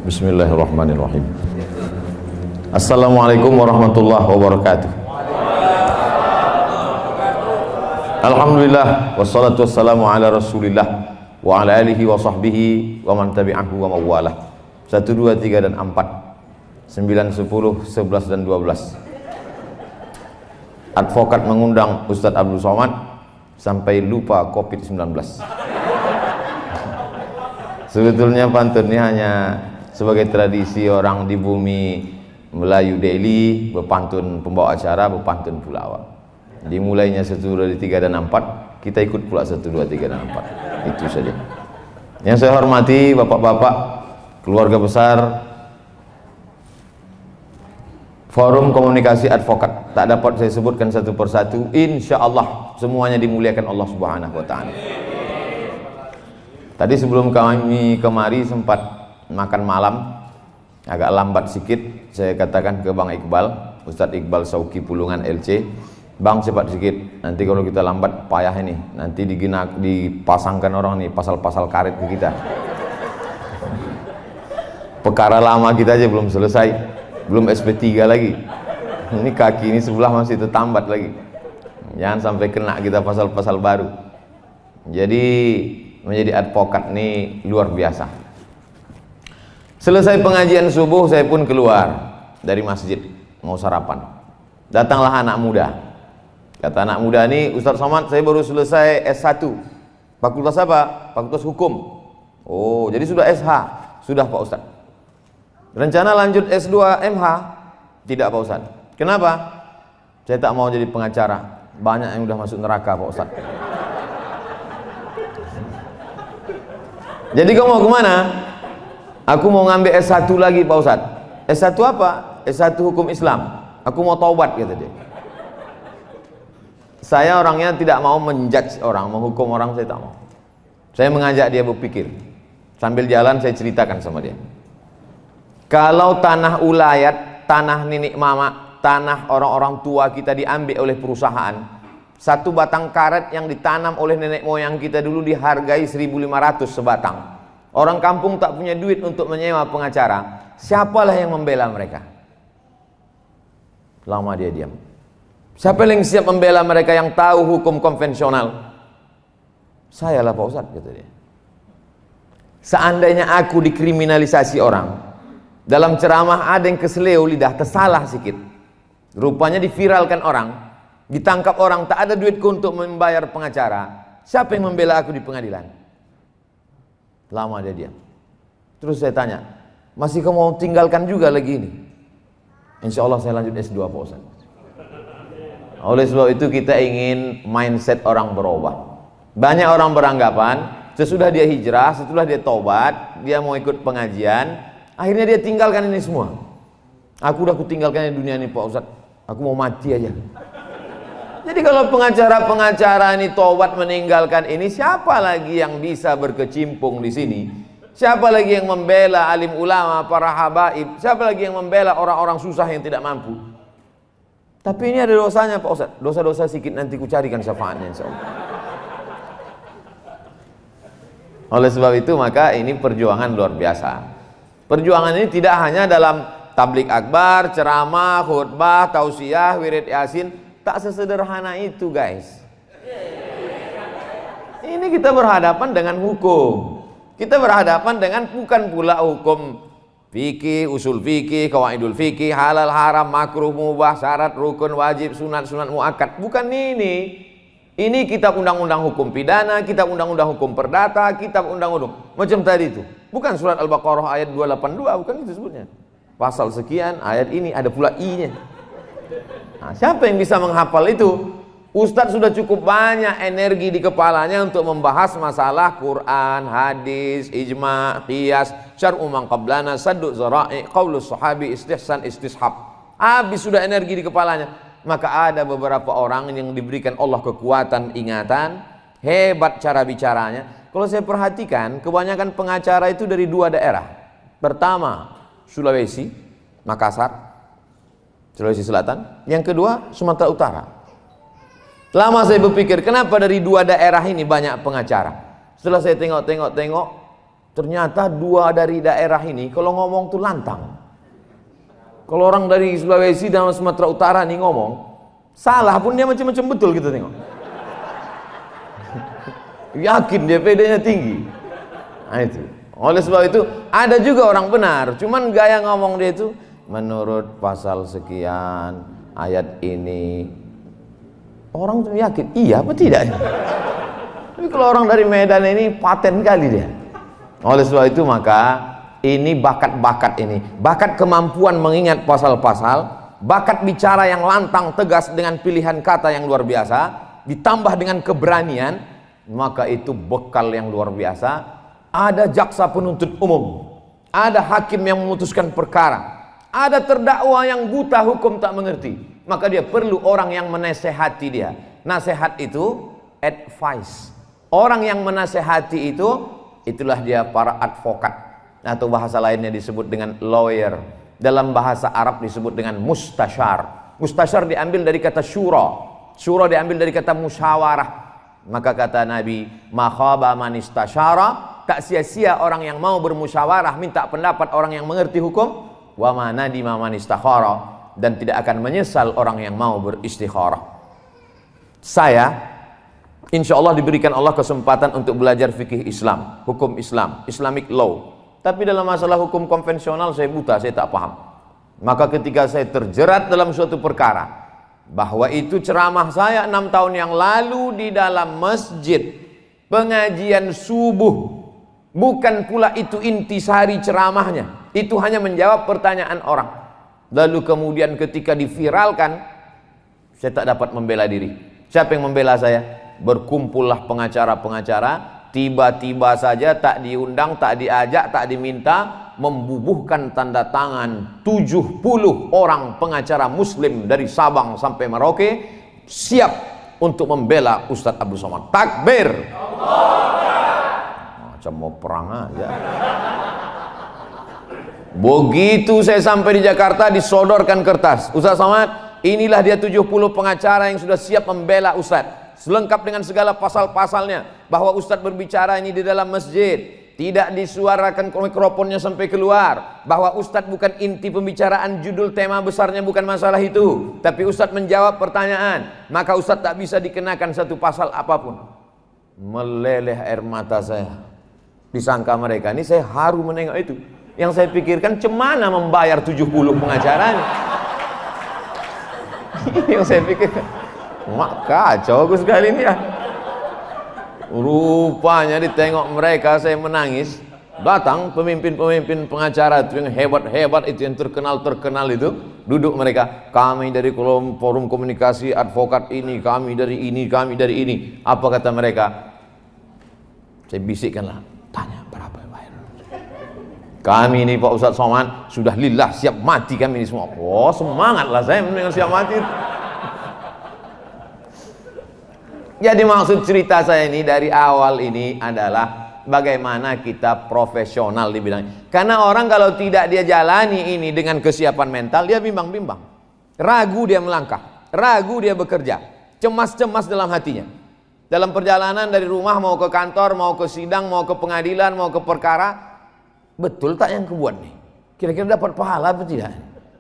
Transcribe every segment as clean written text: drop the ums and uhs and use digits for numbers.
Bismillahirrahmanirrahim. Assalamualaikum warahmatullahi wabarakatuh. Alhamdulillah wassalatu wassalamu ala rasulillah wa ala alihi wa sahbihi wa man tabi'ahu wa mawalah. 1, 2, 3 dan 4, 9, 10, 11 dan 12. Advokat mengundang Ustadz Abdul Somad sampai lupa COVID-19. Sebetulnya pantun ini hanya sebagai tradisi orang di bumi Melayu Daily, berpantun pembawa acara, berpantun pula awal. Dimulainya 1, 2, 3 dan 4, kita ikut pula 1, 2, 3 dan 4. Itu saja. Yang saya hormati bapak-bapak, keluarga besar Forum Komunikasi Advokat, tak dapat saya sebutkan satu persatu. Insya Allah semuanya dimuliakan Allah Subhanahu wa Ta'ala. Tadi sebelum kami kemari sempat makan malam, agak lambat sedikit. Saya katakan ke Bang Iqbal, Ustadz Iqbal Sauki Pulungan LC, Bang cepat sedikit, nanti kalau kita lambat payah ini, nanti dipasangkan orang nih pasal-pasal karet ke kita. Perkara lama kita aja belum selesai, belum SP3 lagi, ini kaki ini sebelah masih tertambat lagi, jangan sampai kena kita pasal-pasal baru. Jadi menjadi advokat ini luar biasa. Selesai pengajian subuh, saya pun keluar dari masjid mau sarapan. Datanglah anak muda. Kata anak muda ini, Ustadz Somad, saya baru selesai S1. Fakultas apa? Fakultas Hukum. Oh, jadi sudah SH? Sudah Pak Ustadz. Rencana lanjut S2 MH? Tidak Pak Ustadz. Kenapa? Saya tak mau jadi pengacara. Banyak yang udah masuk neraka Pak Ustadz. Jadi kamu mau kemana? Aku mau ngambil S1 lagi Pak Ustadz. S1 apa? S1 Hukum Islam. Aku mau taubat, kata dia. Saya orangnya tidak mau menjudge orang, menghukum orang saya tak mau. Saya mengajak dia berpikir. Sambil jalan saya ceritakan sama dia. Kalau tanah ulayat, tanah nenek mama, tanah orang-orang tua kita diambil oleh perusahaan, satu batang karet yang ditanam oleh nenek moyang kita dulu dihargai 1.500 sebatang. Orang kampung tak punya duit untuk menyewa pengacara. Siapalah yang membela mereka? Lama dia diam. Siapa yang siap membela mereka yang tahu hukum konvensional? Sayalah Pak Ustadz, kata dia. Seandainya aku dikriminalisasi orang, dalam ceramah ada yang keseleo lidah, tersalah sedikit, rupanya diviralkan orang, ditangkap orang, tak ada duitku untuk membayar pengacara. Siapa yang membela aku di pengadilan? Lama dia diam. Terus saya tanya, masih kamu mau tinggalkan juga lagi ini? Insya Allah saya lanjut S2 Pak Ustaz. Oleh sebab itu kita ingin mindset orang berubah. Banyak orang beranggapan sesudah dia hijrah, setelah dia taubat, dia mau ikut pengajian, akhirnya dia tinggalkan ini semua. Aku udah kutinggalkan dunia ini Pak Ustaz, aku mau mati aja. Jadi kalau pengacara-pengacara ini taubat meninggalkan ini, siapa lagi yang bisa berkecimpung di sini? Siapa lagi yang membela alim ulama, para habaib? Siapa lagi yang membela orang-orang susah yang tidak mampu? Tapi ini ada dosanya Pak Ustaz. Dosa-dosa sedikit nanti ku carikan syafaatnya insyaallah. Oleh sebab itu maka ini perjuangan luar biasa. Perjuangan ini tidak hanya dalam tablik akbar, ceramah, khutbah, tausiah, wirid yasin. Tak sesederhana itu guys. Ini kita berhadapan dengan hukum. Kita berhadapan dengan bukan pula hukum fikih, usul fikih, qawaidul fikih, halal, haram, makruh, mubah, syarat, rukun, wajib, sunat, sunat muakkad. Bukan ini. Ini kitab undang-undang hukum pidana, kitab undang-undang hukum perdata, kitab undang-undang macam tadi itu. Bukan surat Al-Baqarah ayat 282, bukan itu sebutnya. Pasal sekian, ayat ini ada pula I-nya. Nah, siapa yang bisa menghafal itu? Ustadz sudah cukup banyak energi di kepalanya untuk membahas masalah Quran, hadis, ijma, qiyas, syar'u man qablana, saddu zara'i, qaulus sahabi, istihsan, istishab. Habis sudah energi di kepalanya. Maka ada beberapa orang yang diberikan Allah kekuatan ingatan, hebat cara bicaranya. Kalau saya perhatikan, kebanyakan pengacara itu dari 2 daerah. Pertama, Sulawesi, Makassar, Sulawesi Selatan. Yang kedua, Sumatera Utara. Lama saya berpikir, kenapa dari 2 daerah ini banyak pengacara? Setelah saya tengok, Ternyata dua dari daerah ini kalau ngomong tuh lantang. Kalau orang dari Sulawesi dan Sumatera Utara nih ngomong, salah pun dia macam-macam betul kita tengok. Yakin dia PD-nya tinggi. Nah itu. Oleh sebab itu ada juga orang benar, cuman gaya ngomong dia itu menurut pasal sekian ayat ini. Orang tuh yakin, iya apa tidak? Tapi kalau orang dari Medan ini paten kali dia. Oleh sebab itu maka ini bakat-bakat ini, bakat kemampuan mengingat pasal-pasal, bakat bicara yang lantang tegas dengan pilihan kata yang luar biasa, ditambah dengan keberanian, maka itu bekal yang luar biasa. Ada jaksa penuntut umum, ada hakim yang memutuskan perkara, ada terdakwa yang buta hukum tak mengerti, maka dia perlu orang yang menasehati dia. Nasihat itu advice. Orang yang menasehati itu, itulah dia para advokat, atau bahasa lainnya disebut dengan lawyer. Dalam bahasa Arab disebut dengan mustasyar. Mustasyar diambil dari kata syura. Syura diambil dari kata musyawarah. Maka kata Nabi, ma khaba man istasyara, tak sia-sia orang yang mau bermusyawarah minta pendapat orang yang mengerti hukum, wa ma nadima man istakhara, dan tidak akan menyesal orang yang mau beristikharah. Saya insya Allah diberikan Allah kesempatan untuk belajar fikih Islam, hukum Islam, Islamic law. Tapi dalam masalah hukum konvensional saya buta, saya tak paham. Maka ketika saya terjerat dalam suatu perkara, bahwa itu ceramah saya 6 tahun yang lalu di dalam masjid, pengajian subuh, bukan pula itu intisari ceramahnya, itu hanya menjawab pertanyaan orang. Lalu kemudian ketika diviralkan, saya tak dapat membela diri. Siapa yang membela saya? Berkumpullah pengacara-pengacara, tiba-tiba saja tak diundang, tak diajak, tak diminta, membubuhkan tanda tangan 70 orang pengacara muslim dari Sabang sampai Merauke siap untuk membela Ustadz Abdul Somad. Takbir! Macam mau perang aja. Begitu saya sampai di Jakarta, disodorkan kertas, Ustadz Somad, inilah dia 70 pengacara yang sudah siap membela Ustadz, selengkap dengan segala pasal-pasalnya, bahwa Ustadz berbicara ini di dalam masjid, tidak disuarakan mikrofonnya sampai keluar, bahwa Ustadz bukan inti pembicaraan, judul tema besarnya bukan masalah itu, tapi Ustadz menjawab pertanyaan, maka Ustadz tak bisa dikenakan satu pasal apapun. Meleleh air mata saya, disangka mereka ini saya haru menengok itu. Yang saya pikirkan, cemana membayar 70 pengacara ini. Yang saya pikirkan, mak kacau aku sekali ini ya. Rupanya ditengok mereka saya menangis, datang pemimpin-pemimpin pengacara itu yang hebat-hebat itu, yang terkenal-terkenal itu, duduk mereka, kami dari forum komunikasi advokat ini, kami dari ini, kami dari ini. Apa kata mereka? Saya bisikkanlah, tanya berapa bayar? Kami ini Pak Ustadz Somad sudah lillah siap mati kami ini semua. Oh semangatlah saya mendengar siap mati. Jadi maksud cerita saya ini dari awal ini adalah bagaimana kita profesional di bidang. Karena orang kalau tidak dia jalani ini dengan kesiapan mental, dia bimbang-bimbang, ragu dia melangkah, ragu dia bekerja, cemas-cemas dalam hatinya. Dalam perjalanan dari rumah mau ke kantor, mau ke sidang, mau ke pengadilan, mau ke perkara, betul tak yang kebuat nih? Kira-kira dapat pahala atau tidak?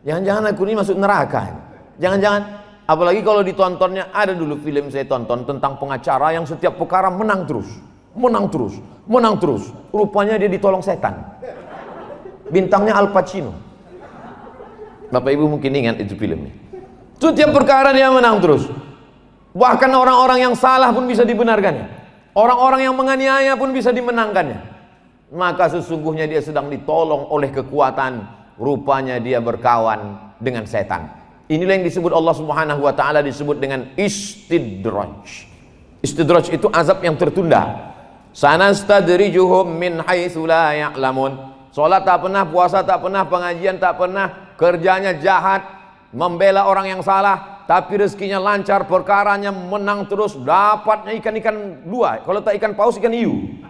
Jangan-jangan aku ini masuk neraka? Jangan-jangan. Apalagi kalau ditontonnya, ada dulu film saya tonton tentang pengacara yang setiap perkara menang terus, menang terus, menang terus. Rupanya dia ditolong setan. Bintangnya Al Pacino. Bapak Ibu mungkin ingat itu filmnya. Setiap perkara dia menang terus. Bahkan orang-orang yang salah pun bisa dibenarkannya. Orang-orang yang menganiaya pun bisa dimenangkannya. Maka sesungguhnya dia sedang ditolong oleh kekuatan. Rupanya dia berkawan dengan setan. Inilah yang disebut Allah Subhanahu wa taala disebut dengan istidraj. Istidraj itu azab yang tertunda. Sanastadrijuhum min haitsu la ya'lamun. Salat tak pernah, puasa tak pernah, pengajian tak pernah, kerjanya jahat, membela orang yang salah, tapi rezekinya lancar, perkaranya menang terus, dapatnya ikan-ikan dua, kalau tak ikan paus ikan hiu.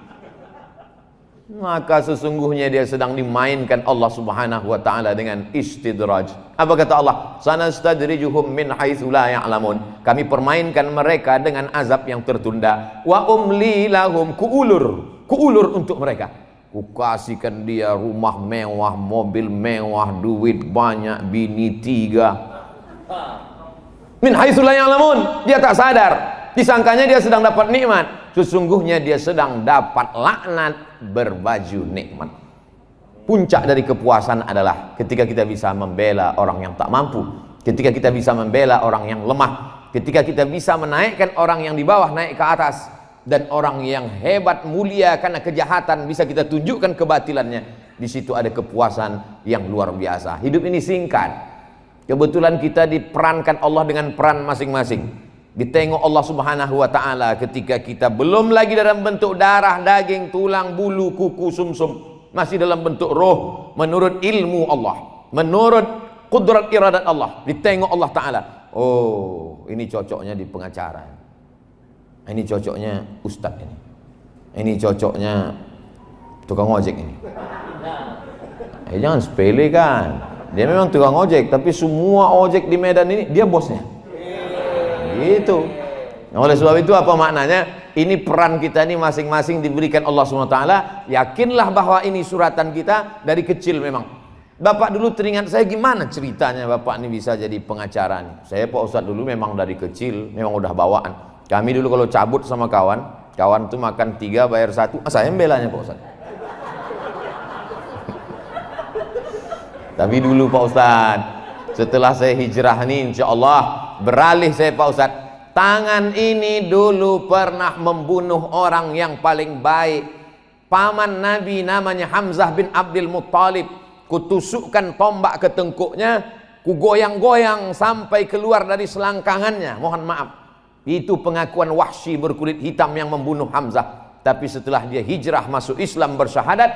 Maka sesungguhnya dia sedang dimainkan Allah Subhanahu wa taala dengan istidraj. Apa kata Allah? Sanastadrijuhum min haitsu la ya'lamun. Kami permainkan mereka dengan azab yang tertunda. Wa umli lahum, kuulur untuk mereka. Kukasihkan dia rumah mewah, mobil mewah, duit banyak, bini 3. Min haitsu la ya'lamun, dia tak sadar. Disangkanya dia sedang dapat nikmat, sesungguhnya dia sedang dapat laknat berbaju nikmat. Puncak dari kepuasan adalah ketika kita bisa membela orang yang tak mampu, ketika kita bisa membela orang yang lemah, ketika kita bisa menaikkan orang yang di bawah naik ke atas, dan orang yang hebat mulia karena kejahatan bisa kita tunjukkan kebatilannya. Di situ ada kepuasan yang luar biasa. Hidup ini singkat. Kebetulan kita diperankan Allah dengan peran masing-masing. Ditengok Allah Subhanahu wa taala ketika kita belum lagi dalam bentuk darah, daging, tulang, bulu, kuku, sumsum, masih dalam bentuk roh menurut ilmu Allah, menurut kudrat iradat Allah. Ditengok Allah taala. Oh, ini cocoknya di pengacara. Ini cocoknya ustadz ini. Ini cocoknya tukang ojek ini. Jangan sepele kan. Dia memang tukang ojek, tapi semua ojek di Medan ini dia bosnya. Gitu. Nah, oleh sebab itu apa maknanya? Ini peran kita ini masing-masing diberikan Allah SWT. Yakinlah bahwa ini suratan kita dari kecil memang. Bapak dulu teringat saya gimana ceritanya bapak ini bisa jadi pengacara nih. Saya Pak Ustadz dulu memang dari kecil memang udah bawaan. Kami dulu kalau cabut sama kawan tuh makan 3 bayar 1, saya membelanya Pak Ustadz. Tapi dulu Pak Ustadz, setelah saya hijrah nih insya Allah beralih saya Pak Ustadz. Tangan ini dulu pernah membunuh orang yang paling baik, paman Nabi namanya Hamzah bin Abdul Muttalib. Kutusukkan tombak ke tengkuknya, kugoyang-goyang sampai keluar dari selangkangannya. Mohon maaf, itu pengakuan Wahsy berkulit hitam yang membunuh Hamzah. Tapi setelah dia hijrah masuk Islam bersyahadat,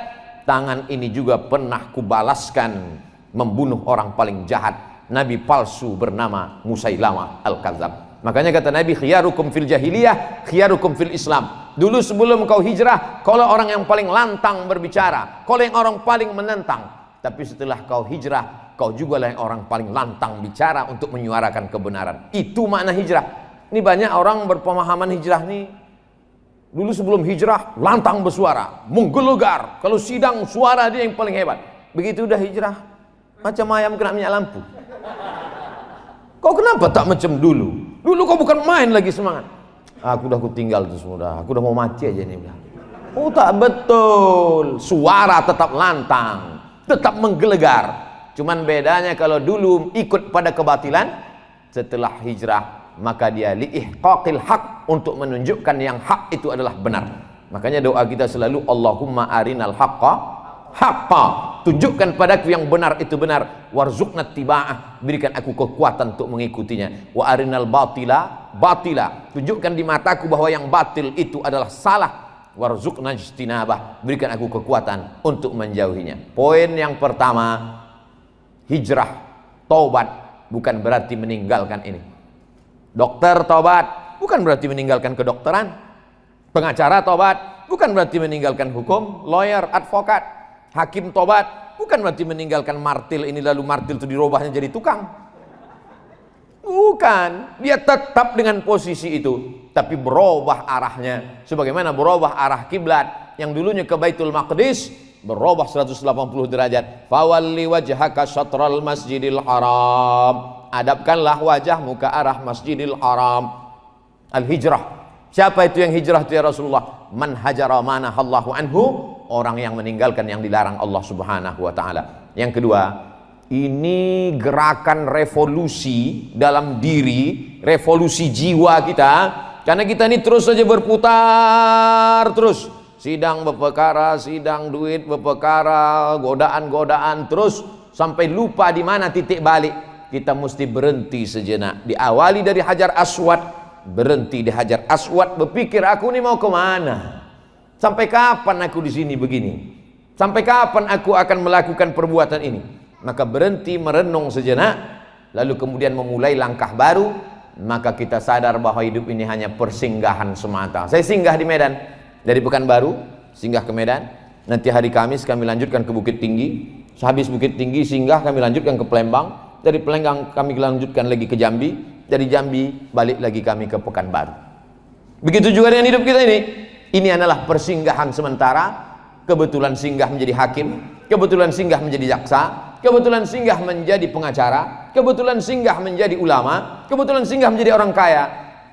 tangan ini juga pernah kubalaskan membunuh orang paling jahat, nabi palsu bernama Musailamah Al-Kadzab. Makanya kata Nabi, khiyarukum fil jahiliyah, khiyarukum fil Islam. Dulu sebelum kau hijrah, kau orang yang paling lantang berbicara, kau yang orang paling menentang. Tapi setelah kau hijrah, kau juga lah yang orang paling lantang bicara untuk menyuarakan kebenaran. Itu makna hijrah. Ini banyak orang berpemahaman hijrah nih. Dulu sebelum hijrah lantang bersuara, menggelegar. Kalau sidang suara dia yang paling hebat. Begitu udah hijrah, macam ayam kena minyak lampu. Kau kenapa tak macam dulu? Dulu kau bukan main lagi semangat. Aku tinggal tuh semua. Aku udah mau mati aja nih. Oh tak betul. Suara tetap lantang, tetap menggelegar. Cuman bedanya kalau dulu ikut pada kebatilan, setelah hijrah maka dia liihqaqil haq, untuk menunjukkan yang hak itu adalah benar. Makanya doa kita selalu Allahumma arinal haqqa haqqa, tunjukkan padaku yang benar itu benar, warzuqna tiba'ah, berikan aku kekuatan untuk mengikutinya. Wa arinal batila batila, tunjukkan di mataku bahwa yang batil itu adalah salah, warzuqna ijtinabah, berikan aku kekuatan untuk menjauhinya. Poin yang pertama, hijrah, taubat bukan berarti meninggalkan ini. Dokter tobat bukan berarti meninggalkan kedokteran. Pengacara tobat bukan berarti meninggalkan hukum. Lawyer, advokat, hakim tobat bukan berarti meninggalkan martil ini lalu martil itu dirubahnya jadi tukang. Bukan, dia tetap dengan posisi itu, tapi berubah arahnya. Sebagaimana berubah arah kiblat yang dulunya ke Baitul Maqdis, berubah 180 derajat. Fawalli wajhaka syatral masjidil haram, hadapkanlah wajahmu ke arah Masjidil Haram. Al-hijrah, siapa itu yang hijrah itu ya Rasulullah? Man hajara manahallahu anhu, orang yang meninggalkan yang dilarang Allah Subhanahu wa taala. Yang kedua, ini gerakan revolusi dalam diri, revolusi jiwa kita, karena kita ini terus saja berputar terus. Sidang berperkara, sidang duit berperkara, godaan-godaan terus sampai lupa di mana titik balik. Kita mesti berhenti sejenak. Diawali dari Hajar Aswad, berhenti di Hajar Aswad, berpikir aku ini mau kemana? Sampai kapan aku di sini begini? Sampai kapan aku akan melakukan perbuatan ini? Maka berhenti merenung sejenak, lalu kemudian memulai langkah baru. Maka kita sadar bahwa hidup ini hanya persinggahan semata. Saya singgah di Medan, dari Pekanbaru singgah ke Medan. Nanti hari Kamis kami lanjutkan ke Bukit Tinggi. Sehabis Bukit Tinggi singgah kami lanjutkan ke Palembang. Dari Palembang kami lanjutkan lagi ke Jambi. Dari Jambi balik lagi kami ke Pekanbaru. Begitu juga dengan hidup kita ini. Ini adalah persinggahan sementara. kebetulan singgah menjadi hakim, kebetulan singgah menjadi jaksa, kebetulan singgah menjadi pengacara, kebetulan singgah menjadi ulama, kebetulan singgah menjadi orang kaya.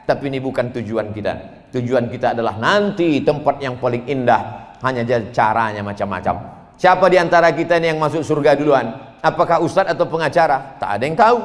Tapi ini bukan tujuan kita. Tujuan kita adalah nanti tempat yang paling indah, hanya caranya macam-macam. Siapa di antara kita ini yang masuk surga duluan? Apakah ustadz atau pengacara? Tak ada yang tahu.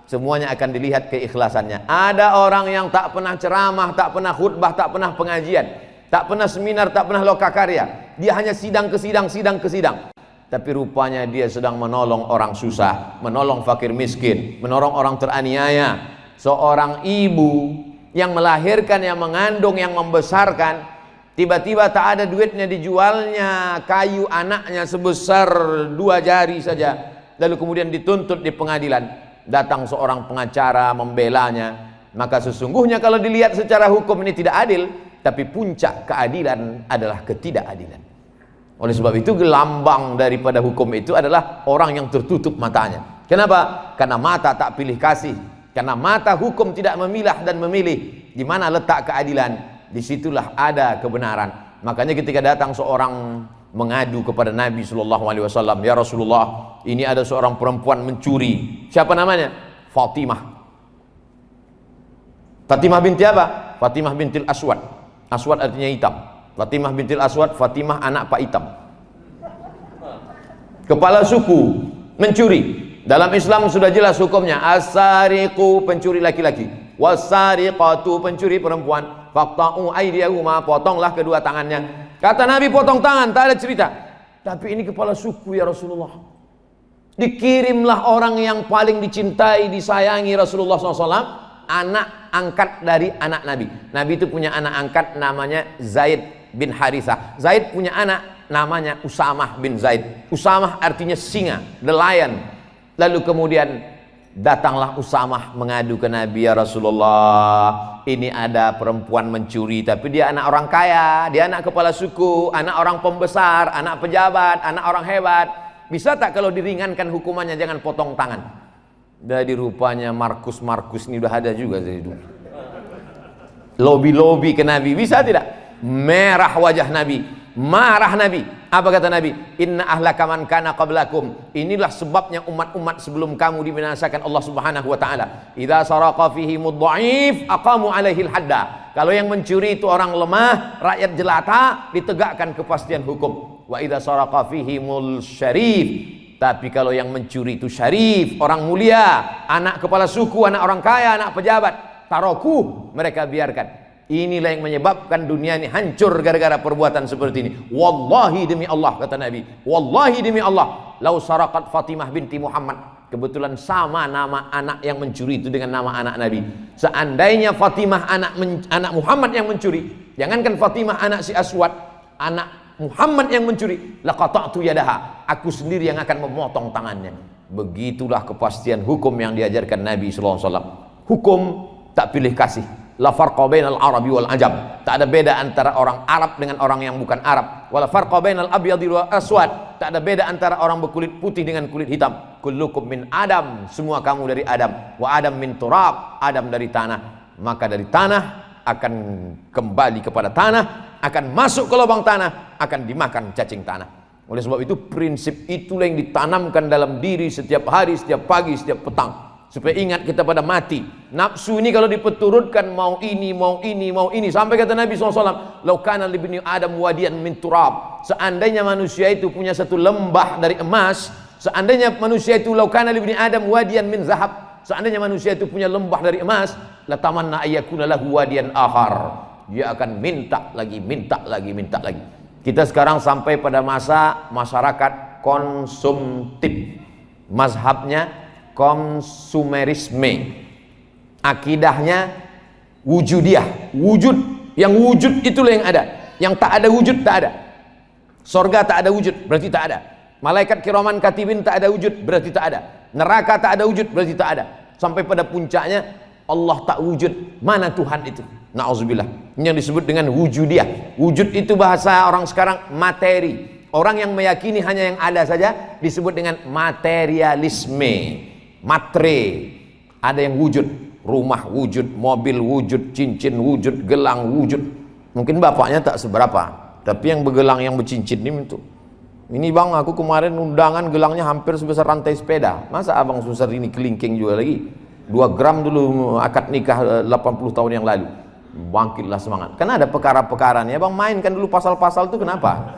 Semuanya akan dilihat keikhlasannya. Ada orang yang tak pernah ceramah, tak pernah khutbah, tak pernah pengajian, tak pernah seminar, tak pernah lokakarya. Dia hanya sidang ke sidang, sidang ke sidang. Tapi rupanya dia sedang menolong orang susah, menolong fakir miskin, menolong orang teraniaya. Seorang ibu yang melahirkan, yang mengandung, yang membesarkan, tiba-tiba tak ada duitnya, dijualnya kayu anaknya sebesar 2 jari saja. Lalu kemudian dituntut di pengadilan. Datang seorang pengacara membelanya. Maka sesungguhnya kalau dilihat secara hukum ini tidak adil, tapi puncak keadilan adalah ketidakadilan. Oleh sebab itu gelambang daripada hukum itu adalah orang yang tertutup matanya. Kenapa? Karena mata tak pilih kasih. Karena mata hukum tidak memilah dan memilih. Di mana letak keadilan, disitulah ada kebenaran. Makanya ketika datang seorang mengadu kepada Nabi SAW, ya Rasulullah, ini ada seorang perempuan mencuri. Siapa namanya? Fatimah. Fatimah binti apa? Fatimah bintil Aswad. Aswad artinya hitam. Fatimah bintil Aswad, Fatimah anak Pak Hitam. Kepala suku, mencuri. Dalam Islam sudah jelas hukumnya. As-sariqu, pencuri laki-laki. Was-sariqatu, pencuri perempuan. Faqta'u aydiyahuma, potonglah kedua tangannya. Kata Nabi, potong tangan, tak ada cerita. Tapi ini kepala suku ya Rasulullah. Dikirimlah orang yang paling dicintai, disayangi Rasulullah SAW, anak angkat dari anak Nabi. Nabi itu punya anak angkat namanya Zaid bin Harithah. Zaid punya anak namanya Usamah bin Zaid. Usamah artinya singa, the lion. Lalu kemudian datanglah Usamah mengadu ke Nabi, ya Rasulullah, ini ada perempuan mencuri, tapi dia anak orang kaya, dia anak kepala suku, anak orang pembesar, anak pejabat, anak orang hebat. Bisa tak kalau diringankan hukumannya, jangan potong tangan? Dari rupanya Markus ini udah ada juga dari dulu. Lobi ke Nabi, bisa tidak? Merah wajah Nabi, marah Nabi. Apa kata Nabi? Inna ahlaka man kana qablakum. Inilah sebabnya umat-umat sebelum kamu dibinasakan Allah Subhanahu wa taala. Idza saraqa fihi mudha'if aqamu alaihi al-hadda. Kalau yang mencuri itu orang lemah, rakyat jelata, ditegakkan kepastian hukum. Wa idza saraqa fihi mul syarif. Tapi kalau yang mencuri itu syarif, orang mulia, anak kepala suku, anak orang kaya, anak pejabat, taroku, mereka biarkan. Inilah yang menyebabkan dunia ini hancur gara-gara perbuatan seperti ini. Wallahi demi Allah, kata Nabi, wallahi demi Allah, lau saraqat Fatimah binti Muhammad, kebetulan sama nama anak yang mencuri itu dengan nama anak Nabi. Seandainya Fatimah anak Muhammad yang mencuri, jangankan Fatimah anak si Aswad, anak Muhammad yang mencuri, laqata'tu yadaha, aku sendiri yang akan memotong tangannya. Begitulah kepastian hukum yang diajarkan Nabi SAW. Hukum tak pilih kasih. La farqa bainal arabi wal ajam. Tak ada beda antara orang Arab dengan orang yang bukan Arab. Wala farqa bainal abyadi wal aswad. Tak ada beda antara orang berkulit putih dengan kulit hitam. Kullukum min Adam, semua kamu dari Adam. Wa Adam min turab, Adam dari tanah. Maka dari tanah akan kembali kepada tanah, akan masuk ke lubang tanah, akan dimakan cacing tanah. Oleh sebab itu prinsip itulah yang ditanamkan dalam diri setiap hari, setiap pagi, setiap petang. Supaya ingat kita pada mati. Nafsu ini kalau dipeturutkan mau ini, mau ini, mau ini. Sampai kata Nabi SAW, "Lau kana libni Adam wadiyan min turab." Seandainya manusia itu punya satu lembah dari emas, seandainya manusia itu lau kana libni Adam wadiyan min zahab, seandainya manusia itu punya lembah dari emas, la tamanna ayyakuna lahu wadiyan akhar. Dia akan minta lagi, minta lagi, minta lagi. Kita sekarang sampai pada masa masyarakat konsumtif. Mazhabnya konsumerisme, akidahnya wujudiyah, wujud, yang wujud itulah yang ada, yang tak ada wujud tak ada. Sorga tak ada wujud, berarti tak ada. Malaikat kiraman katibin tak ada wujud, berarti tak ada. Neraka tak ada wujud, berarti tak ada. Sampai pada puncaknya Allah tak wujud, mana Tuhan itu? Na'udzubillah. Ini yang disebut dengan wujudiyah. Wujud itu bahasa orang sekarang materi. Orang yang meyakini hanya yang ada saja disebut dengan materialisme. Matre, ada yang wujud, rumah wujud, mobil wujud, cincin wujud, gelang wujud. Mungkin bapaknya tak seberapa, Tapi yang bergelang, yang bercincin ini bang, aku kemarin undangan gelangnya hampir sebesar rantai sepeda. Masa abang sebesar ini kelingking juga lagi? 2 gram dulu akad nikah 80 tahun yang lalu. Bangkitlah semangat. Karena ada perkara-perkaranya bang, mainkan dulu pasal-pasal itu kenapa?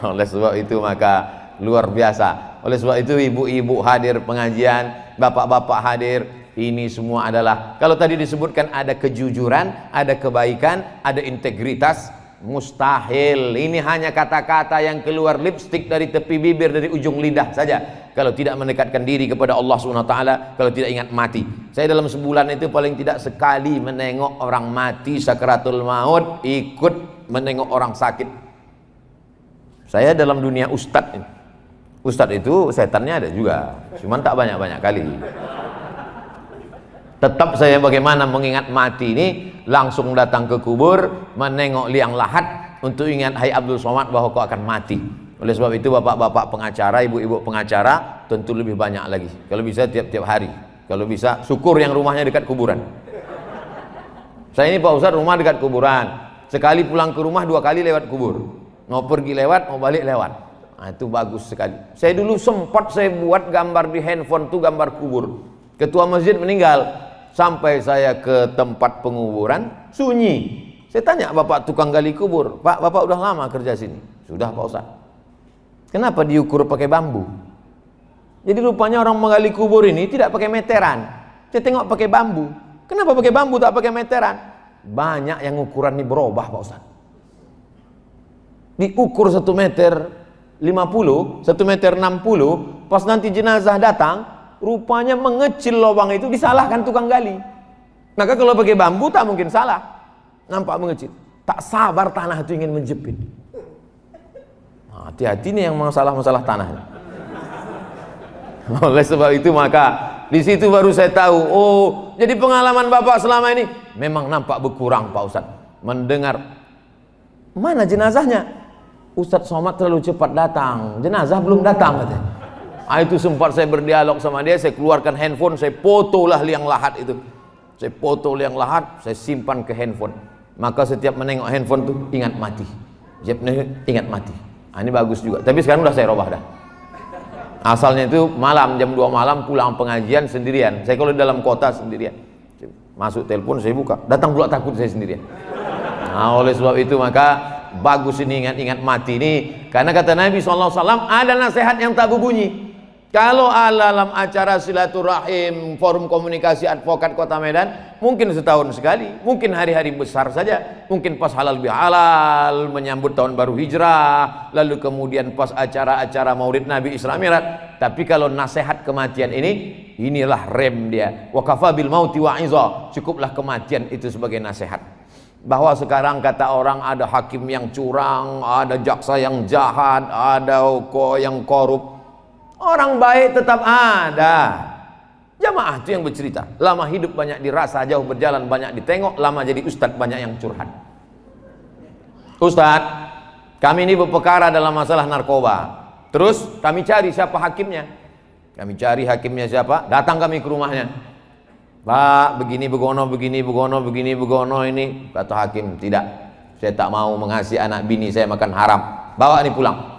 Oleh sebab itu maka luar biasa. Oleh sebab itu ibu-ibu hadir pengajian, bapak-bapak hadir. Ini semua adalah, kalau tadi disebutkan ada kejujuran, ada kebaikan, ada integritas, mustahil. Ini hanya kata-kata yang keluar lipstik dari tepi bibir, dari ujung lidah saja. Kalau tidak mendekatkan diri kepada Allah SWT, kalau tidak ingat mati. Saya dalam sebulan itu paling tidak sekali menengok orang mati sakaratul maut, ikut menengok orang sakit. Saya dalam dunia ustadz. Ustadz itu setannya ada juga, cuman tak banyak-banyak kali. Tetap saya bagaimana mengingat mati ini, langsung datang ke kubur, menengok liang lahat untuk ingat, hai Abdul Somad, bahwa kau akan mati. Oleh sebab itu bapak-bapak pengacara, ibu-ibu pengacara tentu lebih banyak lagi. Kalau bisa tiap-tiap hari. Kalau bisa syukur yang rumahnya dekat kuburan. Saya ini Pak Ustadz rumah dekat kuburan. Sekali pulang ke rumah 2 kali lewat kubur. Mau pergi lewat, mau balik lewat. Nah, itu bagus sekali. Saya dulu sempat saya buat gambar di handphone tuh, gambar kubur. Ketua masjid meninggal. Sampai saya ke tempat penguburan, sunyi. Saya tanya bapak tukang gali kubur, Pak, bapak udah lama kerja sini? Sudah Pak Ustaz. Kenapa diukur pakai bambu? Jadi rupanya orang menggali kubur ini tidak pakai meteran. Saya tengok pakai bambu. Kenapa pakai bambu tak pakai meteran? Banyak yang ukuran ini berubah Pak Ustaz. Diukur 1 meter 50, 1 meter 60, pas nanti jenazah datang, rupanya mengecil lubang itu, disalahkan tukang gali. Maka kalau pakai bambu tak mungkin salah, nampak mengecil. Tak sabar tanah itu ingin menjepit. Hati-hati nih yang masalah-masalah tanah. Oleh sebab itu maka di situ baru saya tahu, oh jadi pengalaman bapak selama ini memang nampak berkurang Pak Ustadz. Mendengar, mana jenazahnya? Ustadz Somad terlalu cepat datang, jenazah belum datang katanya. Itu sempat saya berdialog sama dia, saya keluarkan handphone, saya fotolah liang lahat itu. Saya foto liang lahat, saya simpan ke handphone. Maka setiap menengok handphone tuh ingat mati. Ingat mati. Ini bagus juga. Tapi sekarang udah saya robah dah. Asalnya itu malam, jam 2 malam pulang pengajian sendirian. Saya kalau di dalam kota sendirian. Masuk telepon saya buka, datang pula takut saya sendirian. Nah, oleh sebab itu maka bagus ini ingat-ingat mati ini. Karena kata Nabi SAW ada nasihat yang tak berbunyi. Kalau dalam acara silaturahim, forum komunikasi advokat Kota Medan, mungkin setahun sekali, mungkin hari-hari besar saja, mungkin pas halal bihalal, menyambut tahun baru hijrah, lalu kemudian pas acara-acara maulid Nabi Isra Mi'raj. Tapi kalau nasihat kematian ini, inilah rem dia. Wa kafa bil mauti wa'iza, cukuplah kematian itu sebagai nasihat. Bahwa sekarang kata orang ada hakim yang curang, ada jaksa yang jahat, ada yang korup. Orang baik tetap ada. Jamaah itu yang bercerita. Lama hidup banyak dirasa, jauh berjalan banyak ditengok, lama jadi ustadz banyak yang curhat. Ustadz, kami ini berperkara dalam masalah narkoba. Terus kami cari siapa hakimnya. Kami cari hakimnya siapa, datang kami ke rumahnya. Pak, begini begono, begini begono, begini begono ini. Kata hakim, tidak. Saya tak mau mengasihi anak bini saya makan haram. Bawa ini pulang.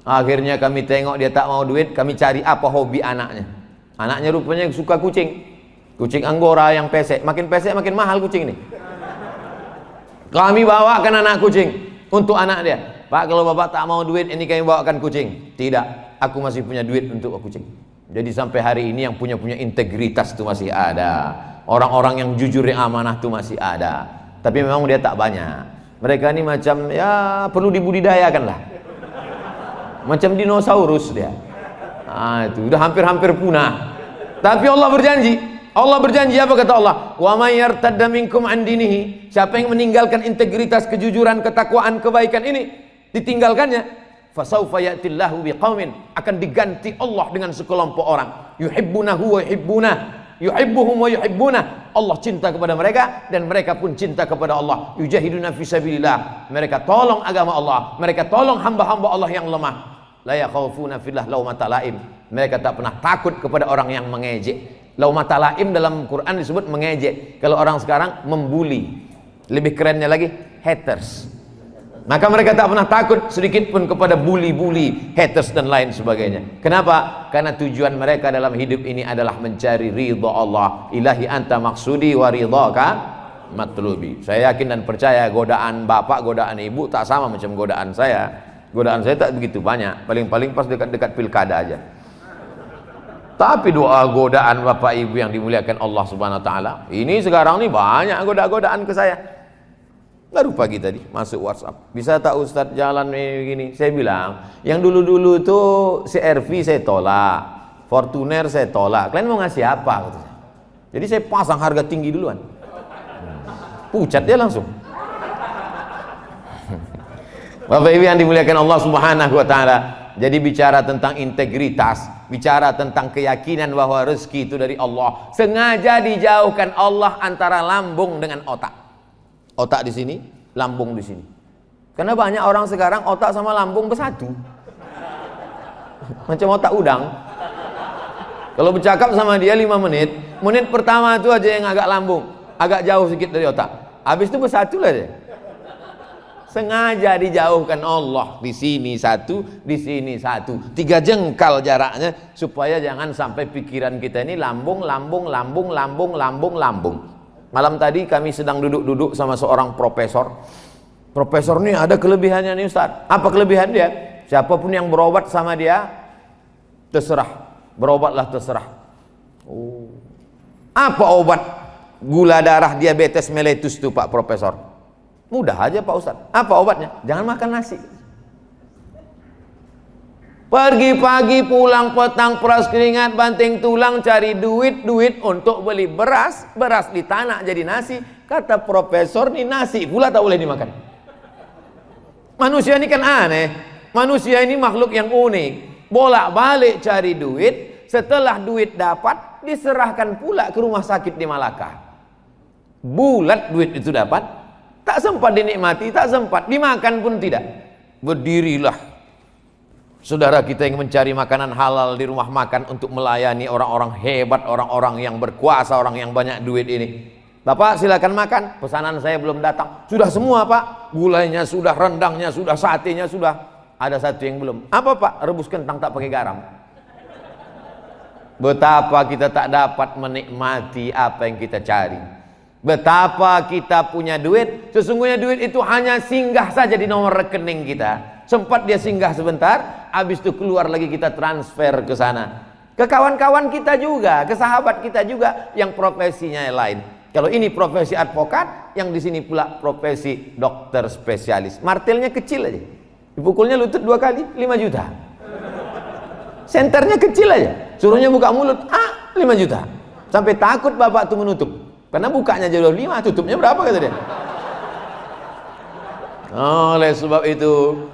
Akhirnya kami tengok dia tak mau duit, kami cari apa hobi anaknya. Anaknya rupanya suka kucing. Kucing Anggora yang pesek, makin mahal kucing ini. Kami bawakan anak kucing untuk anak dia. Pak, kalau bapak tak mau duit, ini kami bawakan kucing. Tidak, aku masih punya duit untuk kucing. Jadi sampai hari ini yang punya integritas itu masih ada. Orang-orang yang jujur, yang amanah itu masih ada. Tapi memang dia tak banyak. Mereka ini macam ya perlu dibudidayakan lah. Macam dinosaurus dia. Itu udah hampir-hampir punah. Tapi Allah berjanji apa kata Allah? Wa may yartadda minkum an dinihi, siapa yang meninggalkan integritas, kejujuran, ketakwaan, kebaikan ini, ditinggalkannya, fasaufa ya'tillahu biqaumin, akan diganti Allah dengan sekelompok orang, yuhibbunahu wa yuhibbunah, yuhibbuhum wa yuhibbunah. Allah cinta kepada mereka dan mereka pun cinta kepada Allah. Yujahiduna fi sabilillah, mereka tolong agama Allah, mereka tolong hamba-hamba Allah yang lemah. La yakhafuna fillah laumata laim, mereka tak pernah takut kepada orang yang mengejek. Laumata laim dalam Quran disebut mengejek. Kalau orang sekarang membuli, lebih kerennya lagi haters. Maka mereka tak pernah takut sedikit pun kepada bully-bully, haters dan lain sebagainya. Kenapa? Karena tujuan mereka dalam hidup ini adalah mencari ridha Allah. Ilahi anta maksudi wa ridhaka matlubi. Saya yakin dan percaya godaan bapak, godaan ibu tak sama macam godaan saya. Godaan saya tak begitu banyak, paling-paling pas dekat-dekat pilkada aja. Tapi doa godaan bapak ibu yang dimuliakan Allah Subhanahu wa taala, ini sekarang nih banyak godaan ke saya. Baru pagi tadi masuk WhatsApp, bisa tak Ustadz jalan begini? Saya bilang, yang dulu-dulu tuh CRV saya tolak, Fortuner saya tolak, kalian mau ngasih apa? Gitu. Jadi saya pasang harga tinggi duluan. Pucat dia langsung. Bapak Ibu yang dimuliakan Allah Subhanahu wa taala, jadi bicara tentang integritas, bicara tentang keyakinan bahwa rezeki itu dari Allah, sengaja dijauhkan Allah antara lambung dengan otak. Otak di sini, lambung di sini. Karena banyak orang sekarang otak sama lambung bersatu. Macam otak udang. Kalau bercakap sama dia 5 menit, menit pertama itu aja yang agak lambung, agak jauh sedikit dari otak. Habis itu bersatu lah dia. Sengaja dijauhkan Allah, di sini satu, di sini satu. 3 jengkal jaraknya supaya jangan sampai pikiran kita ini lambung. Malam tadi kami sedang duduk-duduk sama seorang profesor. Profesor ini ada kelebihannya nih Ustaz. Apa kelebihan dia? Siapapun yang berobat sama dia, terserah. Berobatlah terserah. Oh. Apa obat gula darah diabetes mellitus itu Pak Profesor? Mudah aja Pak Ustaz. Apa obatnya? Jangan makan nasi. Pergi pagi pulang petang peras keringat banting tulang cari duit untuk beli beras di tanah jadi nasi. Kata profesor nih nasi pula tak boleh dimakan. Manusia ini kan aneh. Manusia ini makhluk yang unik. Bolak-balik cari duit, setelah duit dapat diserahkan pula ke rumah sakit di Malaka. Bulat duit itu dapat, tak sempat dinikmati, tak sempat dimakan pun tidak. Berdirilah saudara kita yang mencari makanan halal di rumah makan untuk melayani orang-orang hebat, orang-orang yang berkuasa, orang yang banyak duit ini. Bapak silakan makan, pesanan saya belum datang. Sudah semua Pak, gulanya sudah, rendangnya sudah, satenya sudah. Ada satu yang belum. Apa Pak? Rebus kentang tak pakai garam. Betapa kita tak dapat menikmati apa yang kita cari. Betapa kita punya duit, sesungguhnya duit itu hanya singgah saja di nomor rekening kita. Sempat dia singgah sebentar, habis itu keluar lagi kita transfer ke sana. Ke kawan-kawan kita juga, ke sahabat kita juga yang profesinya lain. Kalau ini profesi advokat, yang di sini pula profesi dokter spesialis. Martilnya kecil aja. Dipukulnya lutut 2 kali, 5 juta. Senternya kecil aja. Suruhnya buka mulut, 5 juta. Sampai takut bapak tuh menutup. Karena bukanya jodoh 5, tutupnya berapa kata dia. Oleh sebab itu,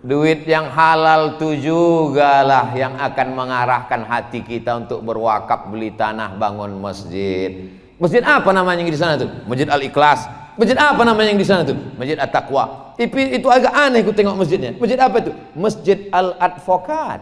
duit yang halal itu juga lah yang akan mengarahkan hati kita untuk berwakaf, beli tanah, bangun masjid. Masjid apa namanya yang di sana tuh? Masjid Al-Ikhlas. Masjid apa namanya yang di sana tuh? Masjid At-Taqwa. Itu agak aneh aku tengok masjidnya. Masjid apa itu? Masjid Al-Advokat.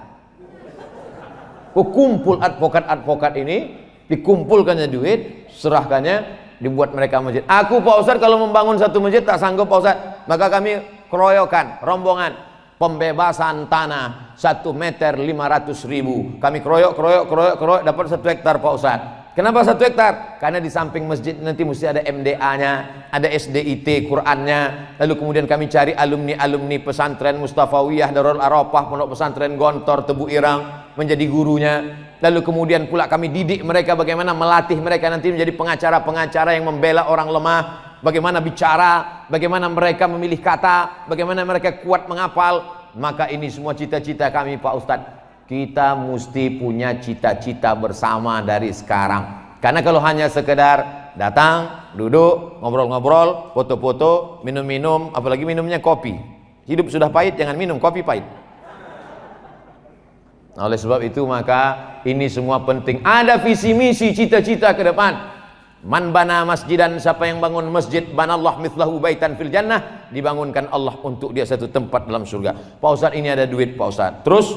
Kumpul advokat-advokat ini, dikumpulkannya duit, serahkannya, dibuat mereka masjid. Aku Pak Ustadz kalau membangun satu masjid tak sanggup Pak Ustadz, maka kami keroyokan, rombongan, pembebasan tanah 1 meter 500.000. Kami kroyok dapat 1 hektar Pak Ustadz. Kenapa 1 hektar? Karena di samping masjid nanti mesti ada MDA-nya, ada SDIT Qurannya. Lalu kemudian kami cari alumni pesantren Mustafawiyah, Darul Arafah, Pondok Pesantren Gontor, Tebu Irang menjadi gurunya. Lalu kemudian pula kami didik mereka bagaimana melatih mereka nanti menjadi pengacara-pengacara yang membela orang lemah, bagaimana bicara, bagaimana mereka memilih kata, bagaimana mereka kuat menghafal. Maka ini semua cita-cita kami Pak Ustadz. Kita mesti punya cita-cita bersama dari sekarang. Karena kalau hanya sekedar datang, duduk, ngobrol-ngobrol, foto-foto, minum-minum, apalagi minumnya kopi. Hidup sudah pahit, jangan minum kopi pahit. Oleh sebab itu maka ini semua penting. Ada visi misi cita-cita ke depan. Man bana masjidan, siapa yang bangun masjid, banallah mithlahu baitan fil jannah, dibangunkan Allah untuk dia satu tempat dalam surga. Pak Ustadz ini ada duit Pak Ustadz. Terus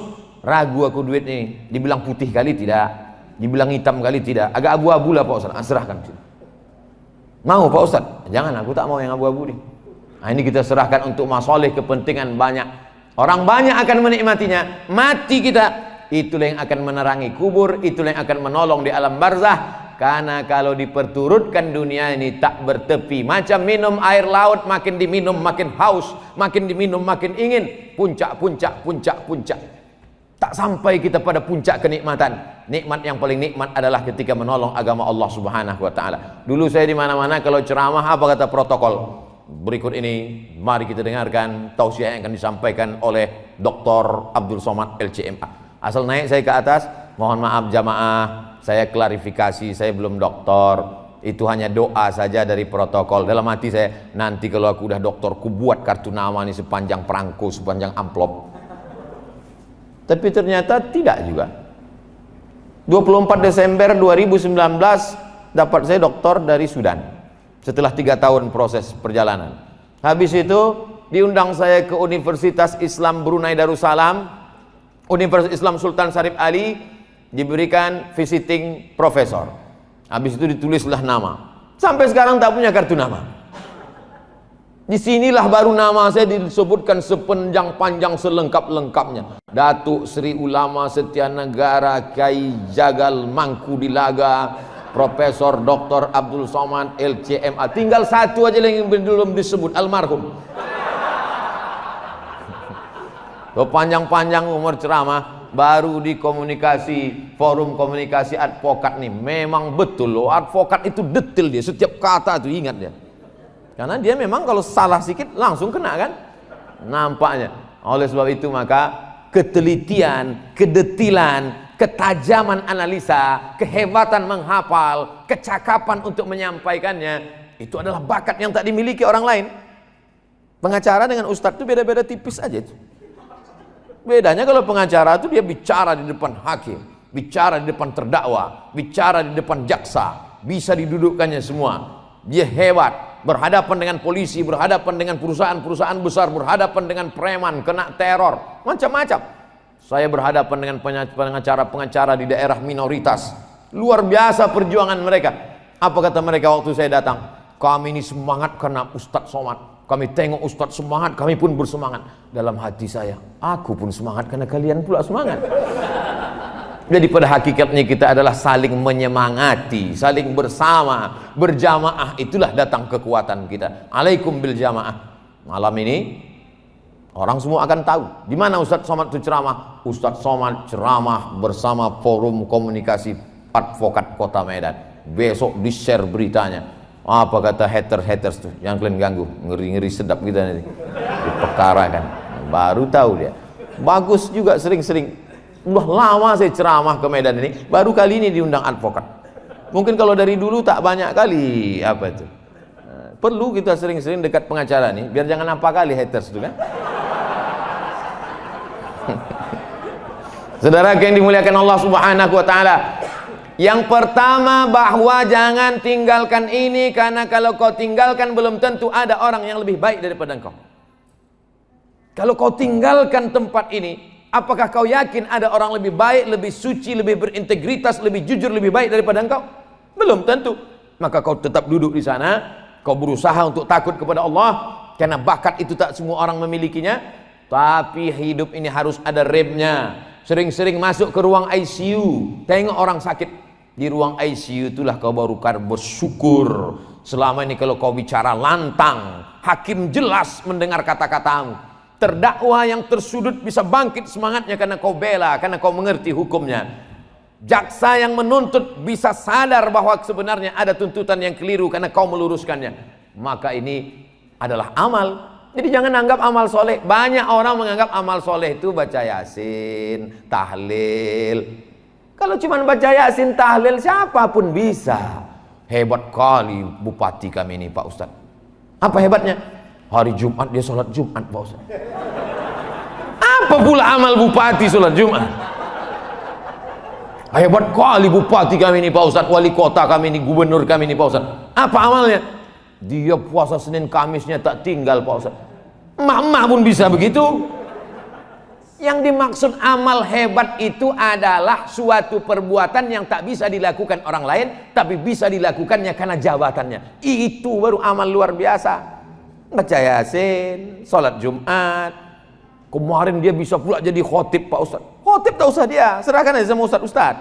ragu aku duit ini, dibilang putih kali tidak, dibilang hitam kali tidak, agak abu-abu lah Pak Ustadz. Serahkan. Mau Pak Ustadz? Jangan, aku tak mau yang abu-abu nih. Nah, ini kita serahkan untuk masalih kepentingan banyak. Orang banyak akan menikmatinya. Mati kita, itulah yang akan menerangi kubur, itulah yang akan menolong di alam barzah. Karena kalau diperturutkan dunia ini tak bertepi, macam minum air laut, makin diminum makin haus, makin diminum makin ingin, puncak, puncak, puncak, puncak. Tak sampai kita pada puncak kenikmatan. Nikmat yang paling nikmat adalah ketika menolong agama Allah Subhanahu wa taala. Dulu saya di mana-mana kalau ceramah, apa kata protokol? Berikut ini mari kita dengarkan tausiah yang akan disampaikan oleh Dr. Abdul Somad LCMA. Asal naik saya ke atas, mohon maaf jamaah, saya klarifikasi, saya belum doktor. Itu hanya doa saja dari protokol. Dalam hati saya, nanti kalau aku udah doktor, ku buat kartu nama ini sepanjang perangko, sepanjang amplop. Tapi ternyata tidak juga. 24 Desember 2019 dapat saya doktor dari Sudan. Setelah 3 tahun proses perjalanan. Habis itu diundang saya ke Universitas Islam Brunei Darussalam, Universitas Islam Sultan Syarif Ali, diberikan visiting profesor. Habis itu ditulislah nama. Sampai sekarang tak punya kartu nama. Disinilah baru nama saya disebutkan sepanjang-panjang selengkap-lengkapnya. Datuk Sri Ulama Setia Negara Kiai Jagal Mangku Dilaga, Profesor Dr. Abdul Somad LCMA. Tinggal satu aja yang belum disebut, almarhum. Panjang-panjang umur ceramah, baru di komunikasi, forum komunikasi advokat nih. Memang betul loh, advokat itu detail dia, setiap kata itu ingat dia. Karena dia memang kalau salah sedikit langsung kena kan, nampaknya. Oleh sebab itu maka ketelitian, kedetilan, ketajaman analisa, kehebatan menghafal, kecakapan untuk menyampaikannya, itu adalah bakat yang tak dimiliki orang lain. Pengacara dengan ustadz itu beda-beda tipis aja itu. Bedanya kalau pengacara itu dia bicara di depan hakim, bicara di depan terdakwa, bicara di depan jaksa, bisa didudukkannya semua. Dia hebat, berhadapan dengan polisi, berhadapan dengan perusahaan-perusahaan besar, berhadapan dengan preman, kena teror, macam-macam. Saya berhadapan dengan pengacara-pengacara di daerah minoritas. Luar biasa perjuangan mereka. Apa kata mereka waktu saya datang? Kami ini semangat karena Ustadz Somad. Kami tengok Ustadz semangat, kami pun bersemangat. Dalam hati saya, aku pun semangat karena kalian pula semangat. Jadi pada hakikatnya kita adalah saling menyemangati, saling bersama, berjamaah, itulah datang kekuatan kita. Alaikum bil jamaah. Malam ini orang semua akan tahu di mana Ustadz Somad itu ceramah. Ustadz Somad ceramah bersama forum komunikasi advokat Kota Medan. Besok di-share beritanya. Apa kata haters tuh yang kalian ganggu, ngeri-ngeri sedap kita nanti. Diperkarakan. Baru tahu dia. Bagus juga sering-sering. Udah lama saya ceramah ke Medan ini, baru kali ini diundang advokat. Mungkin kalau dari dulu tak banyak kali apa itu. Perlu kita sering-sering dekat pengacara nih, biar jangan apa kali haters itu kan. Saudara yang dimuliakan Allah Subhanahu wa taala. Yang pertama bahwa jangan tinggalkan ini, karena kalau kau tinggalkan belum tentu ada orang yang lebih baik daripada engkau. Kalau kau tinggalkan tempat ini, apakah kau yakin ada orang lebih baik, lebih suci, lebih berintegritas, lebih jujur, lebih baik daripada engkau? Belum tentu. Maka kau tetap duduk di sana, kau berusaha untuk takut kepada Allah, karena bakat itu tak semua orang memilikinya. Tapi hidup ini harus ada remnya. Sering-sering masuk ke ruang ICU, tengok orang sakit. Di ruang ICU itulah kau baru bersyukur. Selama ini kalau kau bicara lantang, hakim jelas mendengar kata-katamu. Terdakwa yang tersudut bisa bangkit semangatnya karena kau bela, karena kau mengerti hukumnya. Jaksa yang menuntut bisa sadar bahwa sebenarnya ada tuntutan yang keliru karena kau meluruskannya. Maka ini adalah amal. Jadi jangan anggap amal soleh. Banyak orang menganggap amal soleh itu baca yasin, tahlil. Kalau cuma baca yasin, tahlil, siapapun bisa. Hebat kali bupati kami ini Pak Ustadz. Apa hebatnya? Hari Jumat dia sholat Jumat Pak Ustaz. Apa pula amal bupati sholat Jumat? Hebat kali bupati kami ini Pak Ustaz, wali kota kami ini, gubernur kami ini Pak Ustaz. Apa amalnya? Dia puasa Senin Kamisnya tak tinggal Pak Ustaz. Mama pun bisa begitu. Yang dimaksud amal hebat itu adalah suatu perbuatan yang tak bisa dilakukan orang lain, tapi bisa dilakukannya karena jabatannya. Itu baru amal luar biasa. baca Yasin, sholat Jumat. Kemarin dia bisa pula jadi khotib Pak Ustadz. Khotib tak usah dia, serahkan aja sama Ustadz.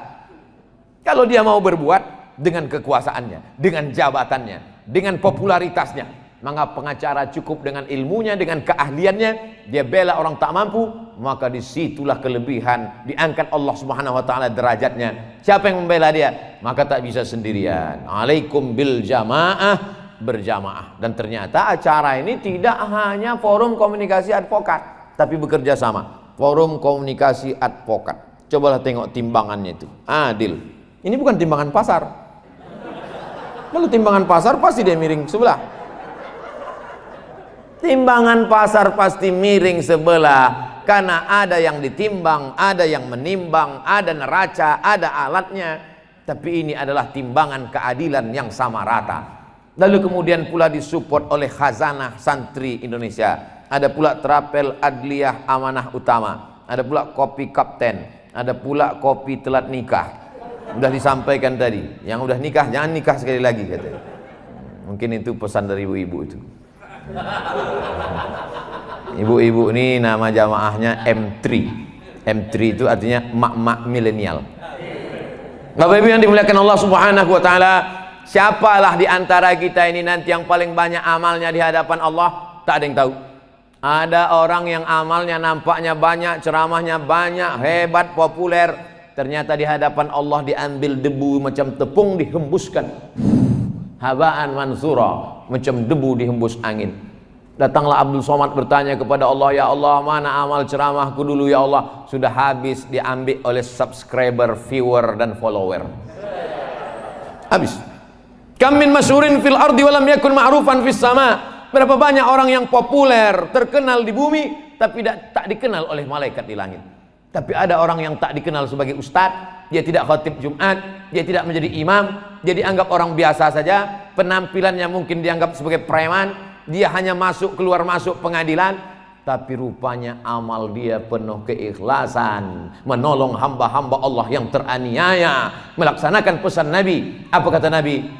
Kalau dia mau berbuat dengan kekuasaannya, dengan jabatannya, dengan popularitasnya, maka pengacara cukup dengan ilmunya, dengan keahliannya, dia bela orang tak mampu, maka disitulah kelebihan, diangkat Allah Subhanahu wa ta'ala derajatnya. Siapa yang membela dia? Maka tak bisa sendirian. Alaikum bil jamaah, berjamaah. Dan ternyata acara ini tidak hanya forum komunikasi advokat, tapi bekerja sama. Forum komunikasi advokat. Cobalah tengok timbangannya itu, adil. Ini bukan timbangan pasar. Kalau timbangan pasar pasti dia miring sebelah. Timbangan pasar pasti miring sebelah, karena ada yang ditimbang, ada yang menimbang, ada neraca, ada alatnya. Tapi ini adalah timbangan keadilan yang sama rata. Lalu kemudian pula disupport oleh Khazanah Santri Indonesia. Ada pula Terapel Adliyah Amanah Utama. Ada pula Kopi Kapten. Ada pula Kopi Telat Nikah. Udah disampaikan tadi, yang udah nikah jangan nikah sekali lagi katanya. Mungkin itu pesan dari ibu-ibu itu. Ibu-ibu ini nama jamaahnya M3. M3 itu artinya mak-mak milenial. Bapak Ibu yang dimuliakan Allah Subhanahu wa taala, siapalah di antara kita ini nanti yang paling banyak amalnya di hadapan Allah? Tak ada yang tahu. Ada orang yang amalnya nampaknya banyak, ceramahnya banyak, hebat, populer. Ternyata di hadapan Allah diambil debu macam tepung dihembuskan. Habaan mansura, macam debu dihembus angin. Datanglah Abdul Somad bertanya kepada Allah, ya Allah, mana amal ceramahku dulu ya Allah? Sudah habis diambil oleh subscriber, viewer dan follower. Habis. Kam min masyhurin fil ardi walam yakun ma'rufan fis sama. Berapa banyak orang yang populer, terkenal di bumi tapi tak dikenal oleh malaikat di langit. Tapi ada orang yang tak dikenal sebagai ustadz, dia tidak khotib Jumat, dia tidak menjadi imam, dia dianggap orang biasa saja, penampilannya mungkin dianggap sebagai preman, dia hanya masuk keluar masuk pengadilan, tapi rupanya amal dia penuh keikhlasan, menolong hamba-hamba Allah yang teraniaya, melaksanakan pesan Nabi. Apa kata Nabi?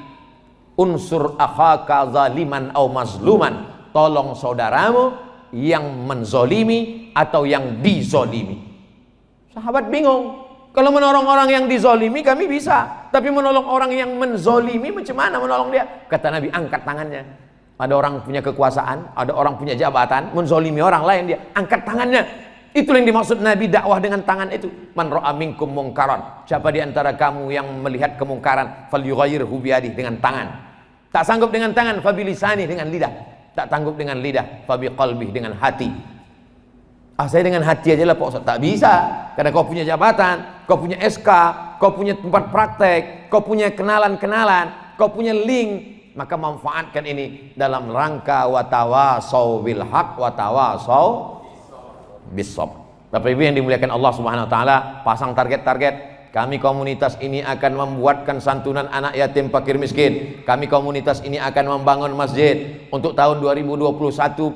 Unsur akhaka zaliman au mazluman, tolong saudaramu yang menzolimi atau yang dizolimi. Sahabat bingung, kalau menolong orang yang dizolimi kami bisa, tapi menolong orang yang menzolimi macam mana menolong dia? Kata Nabi, angkat tangannya. Ada orang punya kekuasaan, ada orang punya jabatan, menzolimi orang lain, dia angkat tangannya. Itulah yang dimaksud Nabi dakwah dengan tangan itu. Man ra'a minkum mungkaran, siapa di antara kamu yang melihat kemungkaran, falyughayyirhu biyadihi, dengan tangan. Tak sanggup dengan tangan, fabilisani, dengan lidah. Tak sanggup dengan lidah, fabiqalbihi, dengan hati. Saya dengan hati aja lah Pak Ustaz. Tak bisa, karena kau punya jabatan, kau punya SK, kau punya tempat praktek, kau punya kenalan-kenalan, kau punya link. Maka manfaatkan ini dalam rangka watawasau bil haq watawasau bisabr. Bapak Ibu yang dimuliakan Allah Subhanahu wa taala, pasang target-target. Kami komunitas ini akan membuatkan santunan anak yatim fakir miskin. Kami komunitas ini akan membangun masjid. Untuk tahun 2021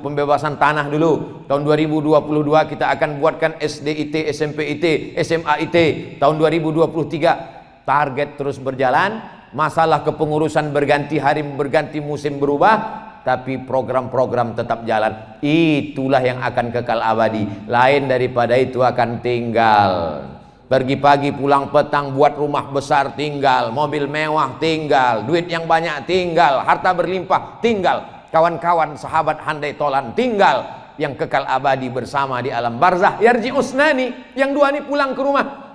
pembebasan tanah dulu. Tahun 2022 kita akan buatkan SDIT, SMPIT, SMAIT. Tahun 2023 target terus berjalan. Masalah kepengurusan berganti hari, berganti musim berubah, tapi program-program tetap jalan. Itulah yang akan kekal abadi. Lain daripada itu akan tinggal. Pergi pagi pulang petang, buat rumah besar tinggal, mobil mewah tinggal, duit yang banyak tinggal, harta berlimpah tinggal, kawan-kawan sahabat handai tolan tinggal. Yang kekal abadi bersama di alam barzah yarji usnani, yang dua ini pulang ke rumah.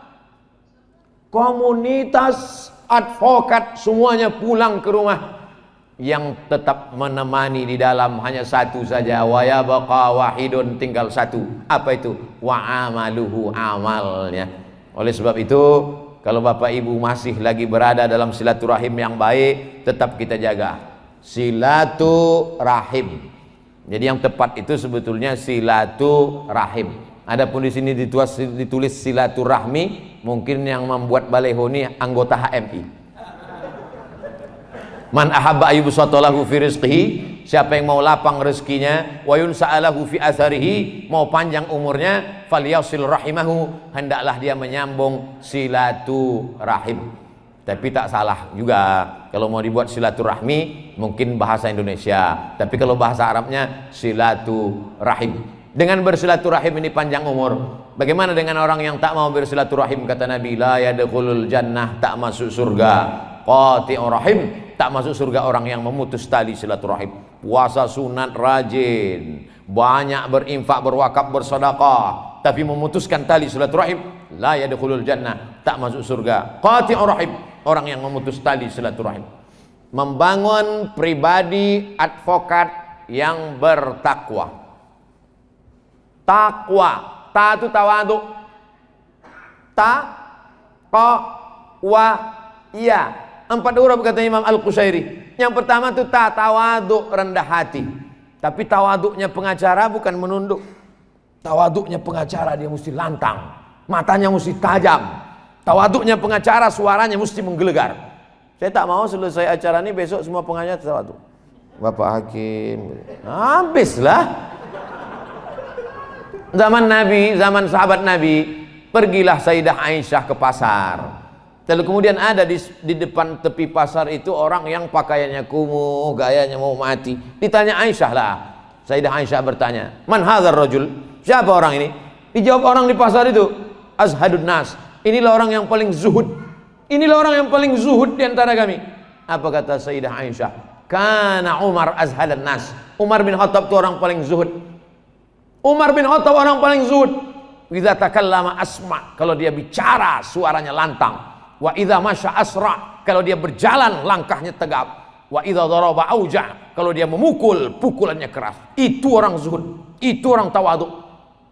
Komunitas advokat semuanya pulang ke rumah. Yang tetap menemani di dalam hanya satu saja, wa yabqa wahidun, tinggal satu. Apa itu? Wa amaluhu, amalnya. Oleh sebab itu, kalau Bapak Ibu masih lagi berada dalam silaturahim yang baik, tetap kita jaga silaturahim. Jadi yang tepat itu sebetulnya silaturahim. Adapun di sini ditulis silaturahmi, mungkin yang membuat baleho ini anggota HMI. Man ahabba ayyubsatalahu fi rizqihi, siapa yang mau lapang rezekinya, wa yunsa'alahu fi atharihi, mau panjang umurnya, falyasil rahimahu, hendaklah dia menyambung silaturahim. Tapi tak salah juga kalau mau dibuat silaturahmi mungkin bahasa Indonesia, tapi kalau bahasa Arabnya silaturahim. Dengan bersilaturahim ini panjang umur. Bagaimana dengan orang yang tak mau bersilaturahim? Kata Nabi, la yadkhulul jannah, tak masuk surga. Qati'ur rahim, tak masuk surga orang yang memutus tali silaturahim. Puasa sunat rajin, banyak berinfak, berwakaf, bersedekah, tapi memutuskan tali silaturahim, la yadkhulul jannah, tak masuk surga. Qati'ur rahim, orang yang memutus tali silaturahim. Membangun pribadi advokat yang bertakwa. Takwa, ta itu tawadu, wa iya. 4 huruf kata Imam Al-Qusairi. Yang pertama itu ta, tawadu, rendah hati. Tapi tawaduknya pengacara bukan menunduk. Tawaduknya pengacara dia mesti lantang, matanya mesti tajam. Tawaduknya pengacara suaranya mesti menggelegar. Saya tak mau selesai acara ini besok semua pengacara tawaduk. Bapak Hakim, habislah. Zaman Nabi, zaman sahabat Nabi, pergilah Sayyidah Aisyah ke pasar. Lalu kemudian ada di depan tepi pasar itu orang yang pakaiannya kumuh, gayanya mau mati. Ditanya Aisyah lah. Sayyidah Aisyah bertanya, "Man hadzal rajul?" Siapa orang ini? Dijawab orang di pasar itu, "Azhadun nas." Inilah orang yang paling zuhud. Inilah orang yang paling zuhud di antara kami. Apa kata Sayyidah Aisyah? Kana Umar azhadan nas. Umar bin Khattab itu orang paling zuhud. Umar bin Khattab orang paling zuhud. Idza takallama asma, kalau dia bicara suaranya lantang. Wa idza masya asra, kalau dia berjalan langkahnya tegap. Wa idza daraba auja, kalau dia memukul pukulannya keras. Itu orang zuhud, itu orang tawadhu.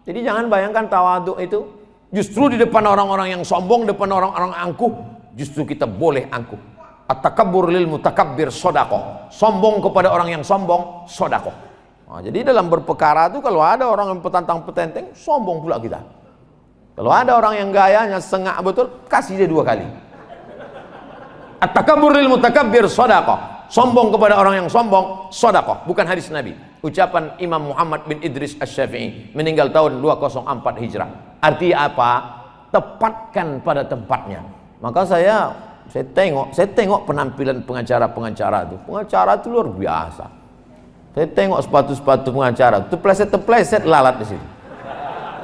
Jadi jangan bayangkan tawadhu itu justru di depan orang-orang yang sombong, depan orang-orang angkuh, justru kita boleh angkuh. At-takabbur lil mutakabbir shadaqah. Sombong kepada orang yang sombong, sedekah. Nah, jadi dalam berperkara itu kalau ada orang yang petantang petenteng, sombong pula kita. Kalau ada orang yang gayanya sengak betul, kasih dia 2 kali. At-takabbur lil mutakabbir shadaqah. Sombong kepada orang yang sombong, sedekah. Bukan hadis Nabi. Ucapan Imam Muhammad bin Idris Asy-Syafi'i, meninggal tahun 204 Hijrah. Artinya apa? Tepatkan pada tempatnya. Maka saya tengok penampilan pengacara-pengacara itu. Pengacara itu luar biasa. Saya tengok sepatu-sepatu pengacara, terpleset lalat di situ.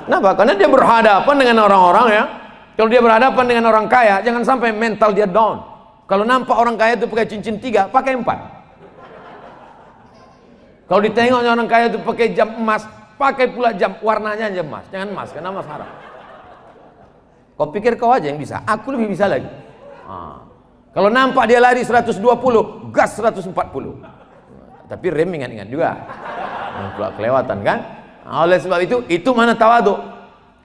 Kenapa? Karena dia berhadapan dengan orang-orang ya. Kalau dia berhadapan dengan orang kaya, jangan sampai mental dia down. Kalau nampak orang kaya itu pakai cincin 3, pakai 4. Kalau ditengoknya orang kaya itu pakai jam emas, pakai pula jam warnanya aja emas. Jangan emas, karena emas haram. Kau pikir kau aja yang bisa, aku lebih bisa lagi. Kalau nampak dia lari 120, gas 140. Tapi rem ingat-ingat juga. Pula kelewatan kan? Oleh sebab itu mana tawadhu?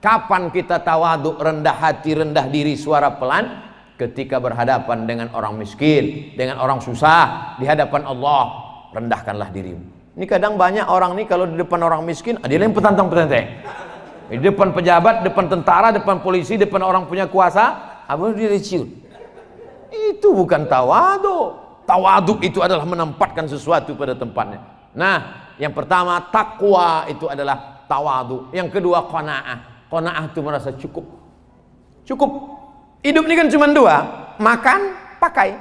Kapan kita tawadhu, rendah hati, rendah diri, suara pelan? Ketika berhadapan dengan orang miskin, dengan orang susah, di hadapan Allah, rendahkanlah dirimu. Ini kadang banyak orang nih kalau di depan orang miskin, dia yang petantang-petenteng. Di depan pejabat, depan tentara, depan polisi, depan orang punya kuasa, apa dia ciut? Itu bukan tawadhu. Tawadhu itu adalah menempatkan sesuatu pada tempatnya. Nah, yang pertama takwa itu adalah tawadhu. Yang kedua qanaah. Qanaah itu merasa cukup. Cukup. Hidup ini kan cuma 2, makan, pakai.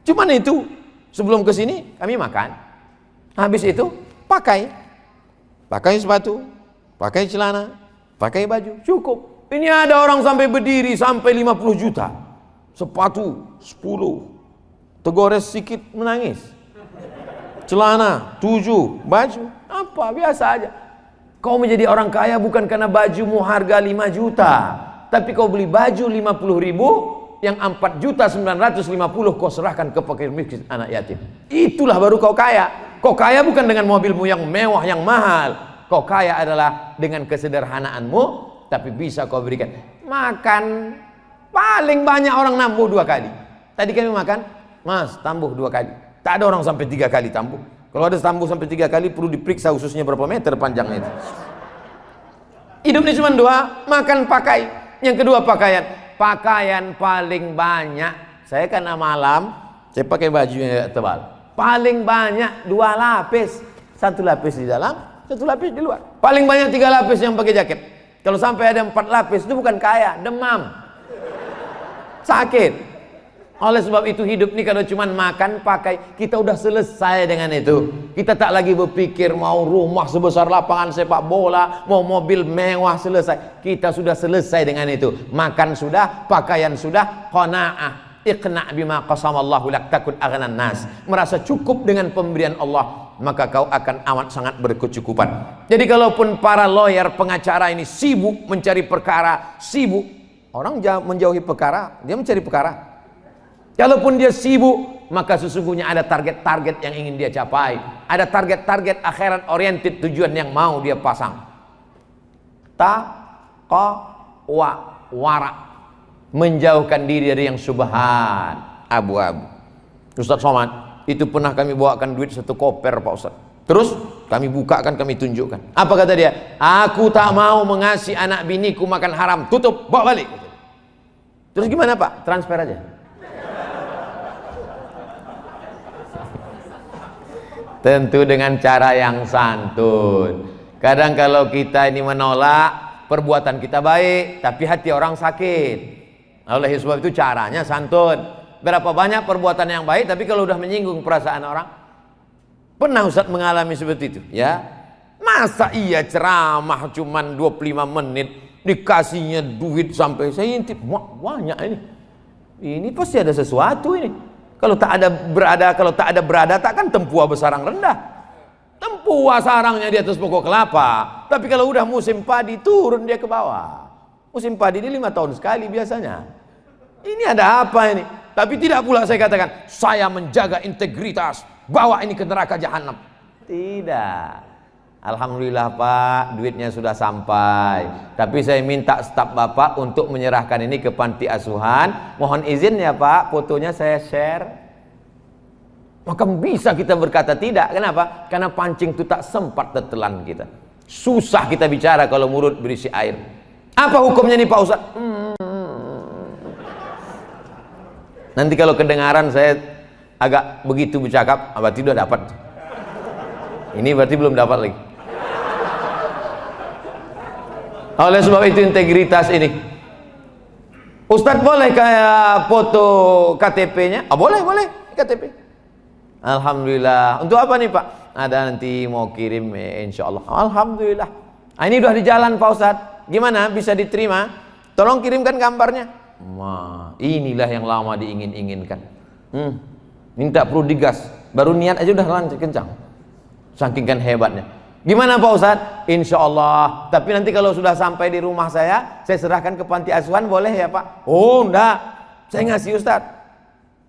Cuman itu. Sebelum ke sini kami makan. Habis itu pakai. Pakai sepatu, pakai celana, pakai baju, cukup. Ini ada orang sampai berdiri sampai 50 juta. Sepatu 10. Tegores sedikit menangis. Celana 7, baju apa biasa aja. Kau menjadi orang kaya bukan karena bajumu harga 5 juta, tapi kau beli baju 50.000 yang 4.950.000 kau serahkan ke fakir miskin anak yatim. Itulah baru kau kaya. Kau kaya bukan dengan mobilmu yang mewah yang mahal. Kau kaya adalah dengan kesederhanaanmu, tapi bisa kau berikan. Makan paling banyak orang nambah 2 kali. Tadi kami makan, Mas, tambuh 2 kali. Tak ada orang sampai 3 kali tambuh. Kalau ada tambuh sampai 3 kali perlu diperiksa ususnya berapa meter panjangnya itu. Hidup ini cuma 2, makan, pakai. Yang kedua pakaian. Pakaian paling banyak. Saya karena malam, saya pakai baju yang tebal. Paling banyak 2 lapis. 1 lapis di dalam, 1 lapis di luar. Paling banyak 3 lapis yang pakai jaket. Kalau sampai ada 4 lapis itu bukan kaya, demam. Sakit. Oleh sebab itu hidup ini kalau cuma makan pakai, kita udah selesai dengan itu. Kita tak lagi berpikir mau rumah sebesar lapangan sepak bola, mau mobil mewah, selesai. Kita sudah selesai dengan itu. Makan sudah, pakaian sudah, qanaah. Iqna' bima qasamallahu lak takun aghnan nas. Merasa cukup dengan pemberian Allah, maka kau akan amat sangat berkecukupan. Jadi kalaupun para lawyer, pengacara ini sibuk mencari perkara, sibuk, orang menjauhi perkara, dia mencari perkara. Kalaupun dia sibuk, maka sesungguhnya ada target-target yang ingin dia capai. Ada target-target akhirat oriented, tujuan yang mau dia pasang. Wara, menjauhkan diri dari yang subhan, abu-abu. Ustaz Somad, itu pernah kami bawakan duit 1 koper Pak Ustaz. Terus kami bukakan, kami tunjukkan. Apa kata dia? Aku tak mau mengasih anak biniku makan haram. Tutup, bawa balik. Terus gimana Pak? Transfer aja. Tentu dengan cara yang santun. Kadang kalau kita ini menolak, perbuatan kita baik, tapi hati orang sakit. Oleh sebab itu caranya santun. Berapa banyak perbuatan yang baik, tapi kalau udah menyinggung perasaan orang. Pernah Ustaz mengalami seperti itu? Ya. Masa iya ceramah cuman 25 menit, dikasihnya duit sampai saya intip, banyak ini. Ini pasti ada sesuatu ini. Kalau tak ada berada, takkan tempua besarang rendah. Tempua sarangnya di atas pokok kelapa. Tapi kalau udah musim padi, turun dia ke bawah. Musim padi ini 5 tahun sekali biasanya. Ini ada apa ini? Tapi tidak pula saya katakan, saya menjaga integritas, bawa ini ke neraka jahanam. Tidak. Alhamdulillah Pak, duitnya sudah sampai. Tapi saya minta staf Bapak untuk menyerahkan ini ke panti asuhan. Mohon izin ya Pak, fotonya saya share. Maka bisa kita berkata tidak. Kenapa? Karena pancing itu tak sempat tertelan kita. Susah kita bicara kalau mulut berisi air. Apa hukumnya nih Pak Ustaz? Nanti kalau kedengaran saya agak begitu bercakap, berarti sudah dapat. Ini berarti belum dapat lagi. Oleh sebab itu integritas ini. Ustadz boleh kayak foto KTP-nya? Boleh KTP. Alhamdulillah. Untuk apa nih Pak? Ada nanti mau kirim insya Allah. Alhamdulillah. Ini udah di jalan Pak Ustadz. Gimana? Bisa diterima? Tolong kirimkan gambarnya. Inilah yang lama diingin-inginkan. Minta perlu digas. Baru niat aja udah lancar kencang. Saking kan hebatnya. Gimana Pak Ustadz? Insya Allah. Tapi nanti kalau sudah sampai di rumah saya serahkan ke panti asuhan, boleh ya Pak? Oh enggak, saya ngasih Ustadz.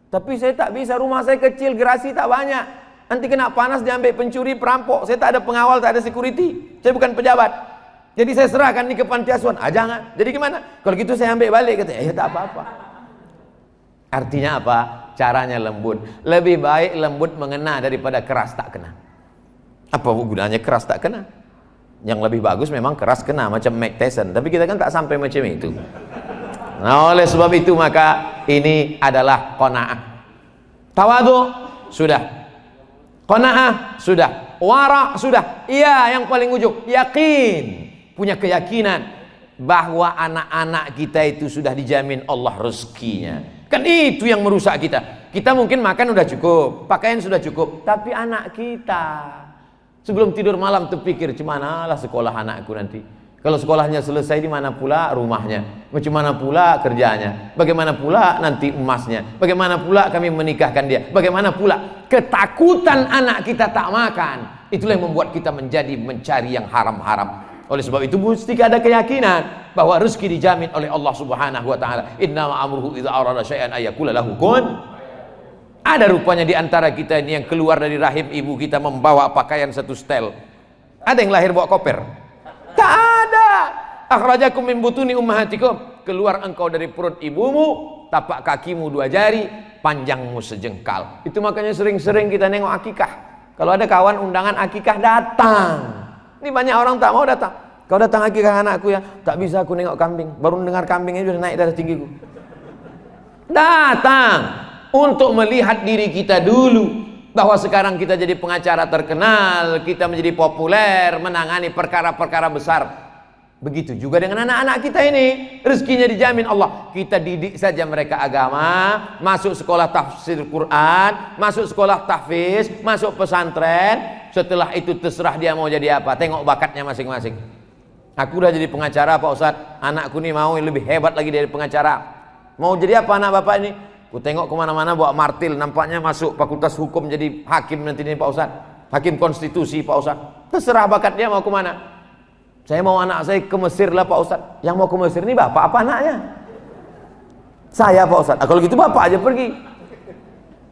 Tapi saya tak bisa, rumah saya kecil, gerasi tak banyak. Nanti kena panas diambil pencuri, perampok. Saya tak ada pengawal, tak ada security. Saya bukan pejabat. Jadi saya serahkan ini ke panti asuhan. Jangan. Jadi gimana? Kalau gitu saya ambil balik. Kata, ya tak apa-apa. Artinya apa? Caranya lembut. Lebih baik lembut mengena daripada keras tak kena. Apa gunanya keras tak kena? Yang lebih bagus memang keras kena, macam Mike Tyson. Tapi kita kan tak sampai macam itu. Nah oleh sebab itu maka ini adalah qanaah. Tawadhu sudah, qanaah sudah, wara sudah. Iya, yang paling ujung yakin, punya keyakinan bahwa anak-anak kita itu sudah dijamin Allah rezekinya. Kan itu yang merusak kita. Kita mungkin makan udah cukup, pakaian sudah cukup, tapi anak kita sebelum tidur malam terpikir, cemana lah sekolah anakku nanti. Kalau sekolahnya selesai, di mana pula rumahnya? Macam mana pula kerjanya? Bagaimana pula nanti emasnya? Bagaimana pula kami menikahkan dia? Bagaimana pula ketakutan anak kita tak makan? Itulah yang membuat kita menjadi mencari yang haram-haram. Oleh sebab itu mesti ada keyakinan bahwa rezeki dijamin oleh Allah Subhanahu wa taala. Innama amruhu idza arada syai'an ayyakula lahu kun. Ada rupanya di antara kita ini yang keluar dari rahim ibu kita membawa pakaian satu setel. Ada yang lahir bawa koper? Tak ada. Akhrajakum min butuni ummahatikum. Keluar engkau dari perut ibumu, tapak kakimu 2 jari, panjangmu sejengkal. Itu makanya sering-sering kita nengok akikah. Kalau ada kawan undangan akikah, datang. Ini banyak orang tak mau datang. Kau datang akikah anakku ya? Tak bisa aku nengok kambing. Baru dengar kambingnya sudah naik darah tinggiku. Datang untuk melihat diri kita dulu, bahwa sekarang kita jadi pengacara terkenal, kita menjadi populer, menangani perkara-perkara besar. Begitu juga dengan anak-anak kita ini, rezekinya dijamin Allah. Kita didik saja mereka agama, masuk sekolah tafsir Quran, masuk sekolah tahfiz, masuk pesantren. Setelah itu terserah dia mau jadi apa, tengok bakatnya masing-masing. Aku udah jadi pengacara Pak Ustadz, anakku nih mau lebih hebat lagi dari pengacara. Mau jadi apa anak bapak ini? Ku tengok kemana-mana bawa martil, nampaknya masuk fakultas hukum jadi hakim nanti nih Pak Ustadz, hakim konstitusi Pak Ustadz. Terserah bakat dia mau kemana. Saya mau anak saya ke Mesir lah Pak Ustadz. Yang mau ke Mesir ini bapak apa anaknya? Saya Pak Ustadz. Kalau gitu bapak aja pergi.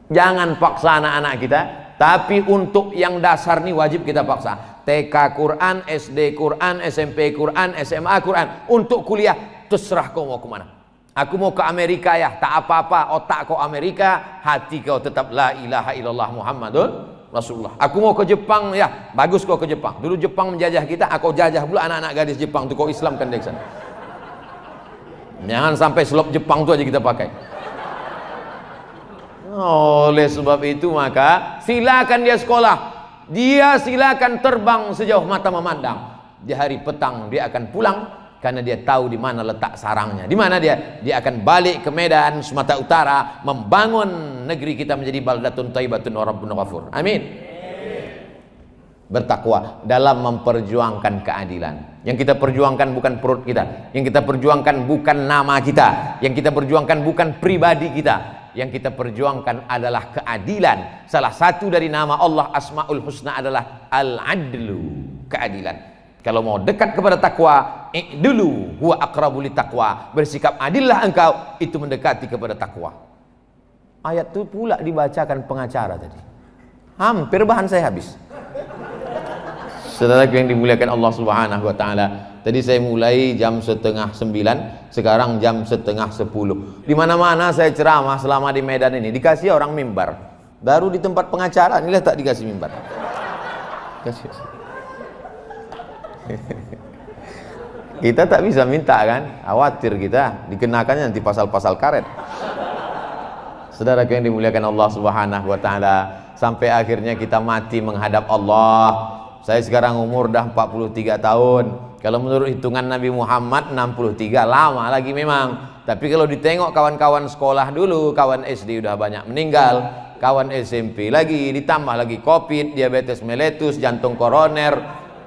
Jangan paksa anak-anak kita. Tapi untuk yang dasar nih wajib kita paksa. TK Quran, SD Quran, SMP Quran, SMA Quran. Untuk kuliah terserah kau mau kemana. Aku mau ke Amerika ya, tak apa-apa. Otak kau Amerika, hati kau tetap la ilaha illallah Muhammadun Rasulullah. Aku mau ke Jepang ya, bagus kau ke Jepang. Dulu Jepang menjajah kita, aku jajah pula anak-anak gadis Jepang tuh, kau Islamkan dari sana. Jangan sampai selop Jepang tuh aja kita pakai. Oleh sebab itu maka silakan dia sekolah. Dia silakan terbang sejauh mata memandang. Di hari petang dia akan pulang karena dia tahu di mana letak sarangnya. Di mana dia? Dia akan balik ke Medan, Sumatera Utara, membangun negeri kita menjadi baldatun thayyibatun wa rabbun ghafur. Amin. Bertakwa dalam memperjuangkan keadilan. Yang kita perjuangkan bukan perut kita, yang kita perjuangkan bukan nama kita, yang kita perjuangkan bukan pribadi kita. Yang kita perjuangkan adalah keadilan. Salah satu dari nama Allah Asmaul Husna adalah Al-Adlu, keadilan. Kalau mau dekat kepada takwa, dulu huwa aqrabu littaqwa. Bersikap adillah engkau, itu mendekati kepada takwa. Ayat itu pula dibacakan pengacara tadi. Hampir bahan saya habis. Saudara yang dimuliakan Allah Subhanahu wa taala. Tadi saya mulai jam 8:30, sekarang jam 9:30. Di mana-mana saya ceramah selama di Medan ini dikasih orang mimbar. Baru di tempat pengacara inilah tak dikasih mimbar. Kasih. Kita tak bisa minta kan, khawatir kita dikenakannya nanti pasal-pasal karet. Saudara yang dimuliakan Allah Subhanahu wa taala, sampai akhirnya kita mati menghadap Allah. Saya sekarang umur dah 43 tahun. Kalau menurut hitungan Nabi Muhammad 63, lama lagi memang. Tapi kalau ditengok kawan-kawan sekolah dulu, kawan SD udah banyak meninggal, kawan SMP lagi, ditambah lagi Covid, diabetes meletus, jantung koroner,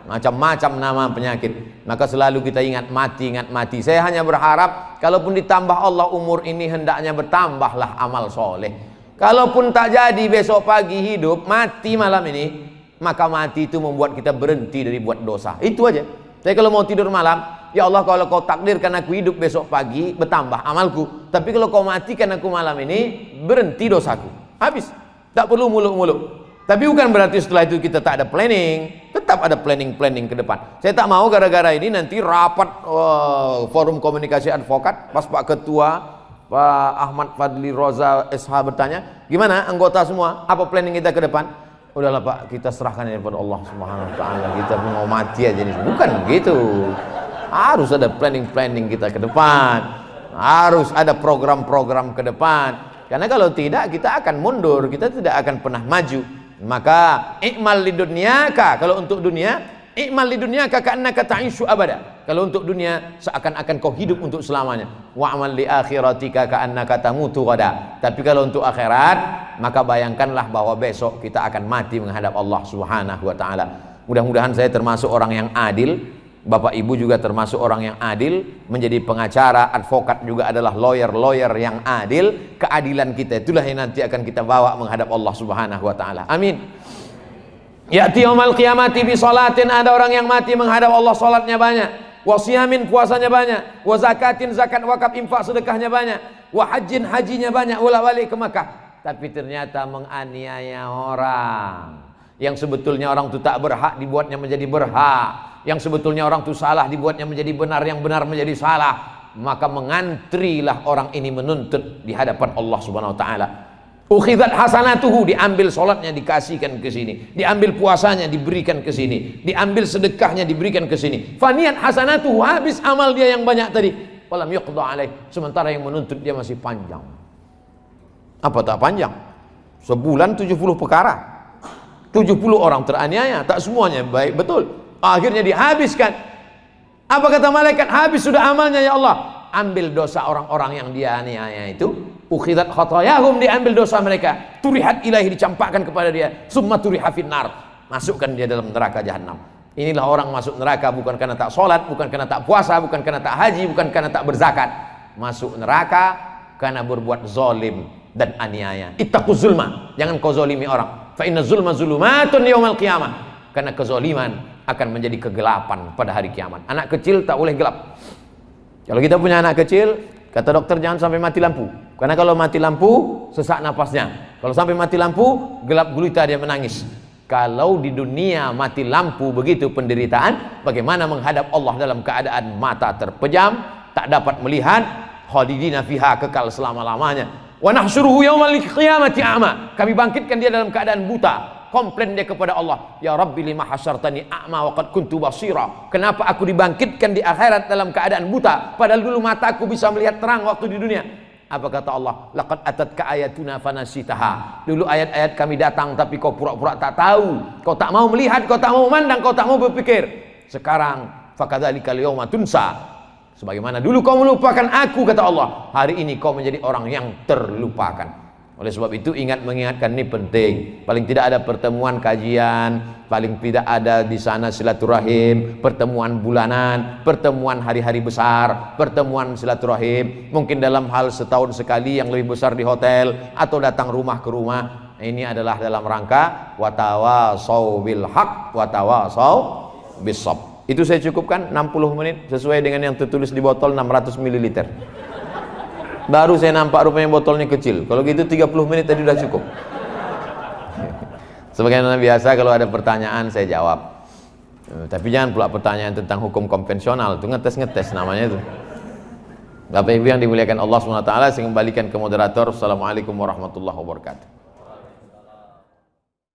macam-macam nama penyakit. Maka selalu kita ingat mati. Saya hanya berharap kalaupun ditambah Allah umur ini, hendaknya bertambahlah amal soleh. Kalaupun tak jadi besok pagi hidup, mati malam ini, maka mati itu membuat kita berhenti dari buat dosa. Itu aja. Saya kalau mau tidur malam, ya Allah kalau kau takdirkan aku hidup besok pagi, bertambah amalku. Tapi kalau kau matikan aku malam ini, berhenti dosaku. Habis. Tak perlu muluk-muluk. Tapi bukan berarti setelah itu kita tak ada planning. Tetap ada planning-planning ke depan. Saya tak mau gara-gara ini nanti rapat forum komunikasi advokat, pas Pak Ketua Pak Ahmad Fadli Roza SH bertanya, gimana anggota semua, apa planning kita ke depan? Udahlah Pak, kita serahkan ini kepada Allah Subhanahu wa taala. Kita mau mati aja nih. Bukan begitu. Harus ada planning-planning kita ke depan. Harus ada program-program ke depan. Karena kalau tidak kita akan mundur, kita tidak akan pernah maju. Maka i'mal lidunyaka, kalau untuk dunia, i'mal lidunyaka ka'annaka ta'ishu abada. Kalau untuk dunia seakan-akan kau hidup untuk selamanya. Wa'mal li akhiratika ka'annaka tamutu ghada. Tapi kalau untuk akhirat, maka bayangkanlah bahwa besok kita akan mati menghadap Allah Subhanahu wa taala. Mudah-mudahan saya termasuk orang yang adil. Bapak Ibu juga termasuk orang yang adil, menjadi pengacara, advokat juga adalah lawyer yang adil. Keadilan kita itulah yang nanti akan kita bawa menghadap Allah Subhanahu wa taala. Amin. Ya'ti yaumal qiyamati bi salatin, ada orang yang mati menghadap Allah, salatnya banyak, wa siyamin, puasanya banyak, wa zakatin, zakat wakaf infak sedekahnya banyak, wa hajjin, hajinya banyak, bolak-balik ke Makkah. Tapi ternyata menganiaya orang yang sebetulnya orang itu tak berhak, dibuatnya menjadi berhak. Yang sebetulnya orang itu salah, dibuatnya menjadi benar, yang benar menjadi salah. Maka mengantrilah orang ini menuntut di hadapan Allah Subhanahu wa taala. Ukhidat hasanatuhu, diambil salatnya dikasihkan ke sini, diambil puasanya diberikan ke sini, diambil sedekahnya diberikan ke sini. Faniyat hasanatuhu, habis amal dia yang banyak tadi. Walam yuqda alaih, sementara yang menuntut dia masih panjang. Apa tak panjang? Sebulan 70 perkara. 70 orang teraniaya, tak semuanya baik betul. Akhirnya dihabiskan. Apa kata malaikat? Habis sudah amalnya ya Allah. Ambil dosa orang-orang yang dia aniaya itu. Ukhidat khotoyahum, diambil dosa mereka. Turihat ilahi, dicampakkan kepada dia. Summa turiha finnar, masukkan dia dalam neraka jahanam. Inilah orang masuk neraka bukan karena tak sholat, bukan karena tak puasa, bukan karena tak haji, bukan karena tak berzakat. Masuk neraka karena berbuat zalim dan aniaya. Ittaquz zulma, jangan kau zalimi orang. Fa inna zulma zulumatun yaumal qiyamah. Karena kezaliman akan menjadi kegelapan pada hari kiamat. Anak kecil tak boleh gelap. Kalau kita punya anak kecil, kata dokter jangan sampai mati lampu. Karena kalau mati lampu, sesak napasnya. Kalau sampai mati lampu, gelap gulita dia menangis. Kalau di dunia mati lampu begitu penderitaan, bagaimana menghadap Allah dalam keadaan mata terpejam, tak dapat melihat, khalidina fiha, kekal selama-lamanya. Wa nahsyuruhu yaumal qiyamati a'ma. Kami bangkitkan dia dalam keadaan buta. Komplain dia kepada Allah, ya Rabbi lima hasyartani a'ma wa qad kuntu basira. Kenapa aku dibangkitkan di akhirat dalam keadaan buta, padahal dulu mataku bisa melihat terang waktu di dunia. Apa kata Allah? Laqad atatka ayatuna fanasitaha. Dulu ayat-ayat kami datang tapi kau pura-pura tak tahu. Kau tak mau melihat, kau tak mau memandang, kau tak mau berpikir. Sekarang fakadzalikal yauma tunsa. Sebagaimana dulu kau melupakan aku, kata Allah, hari ini kau menjadi orang yang terlupakan. Oleh sebab itu mengingatkan ini penting. Paling tidak ada pertemuan kajian, paling tidak ada di sana silaturahim, pertemuan bulanan, pertemuan hari-hari besar, pertemuan silaturahim. Mungkin dalam hal setahun sekali yang lebih besar di hotel atau datang rumah ke rumah. Ini adalah dalam rangka watawasau bil haq watawasau bis sabr. Itu saya cukupkan 60 menit sesuai dengan yang tertulis di botol 600 ml. Baru saya nampak rupanya botolnya kecil. Kalau gitu 30 menit tadi sudah cukup. Sebagaimana biasa kalau ada pertanyaan saya jawab. Tapi jangan pula pertanyaan tentang hukum konvensional, itu ngetes-ngetes namanya itu. Bapak Ibu yang dimuliakan Allah SWT, saya kembalikan ke moderator. Assalamualaikum warahmatullahi wabarakatuh.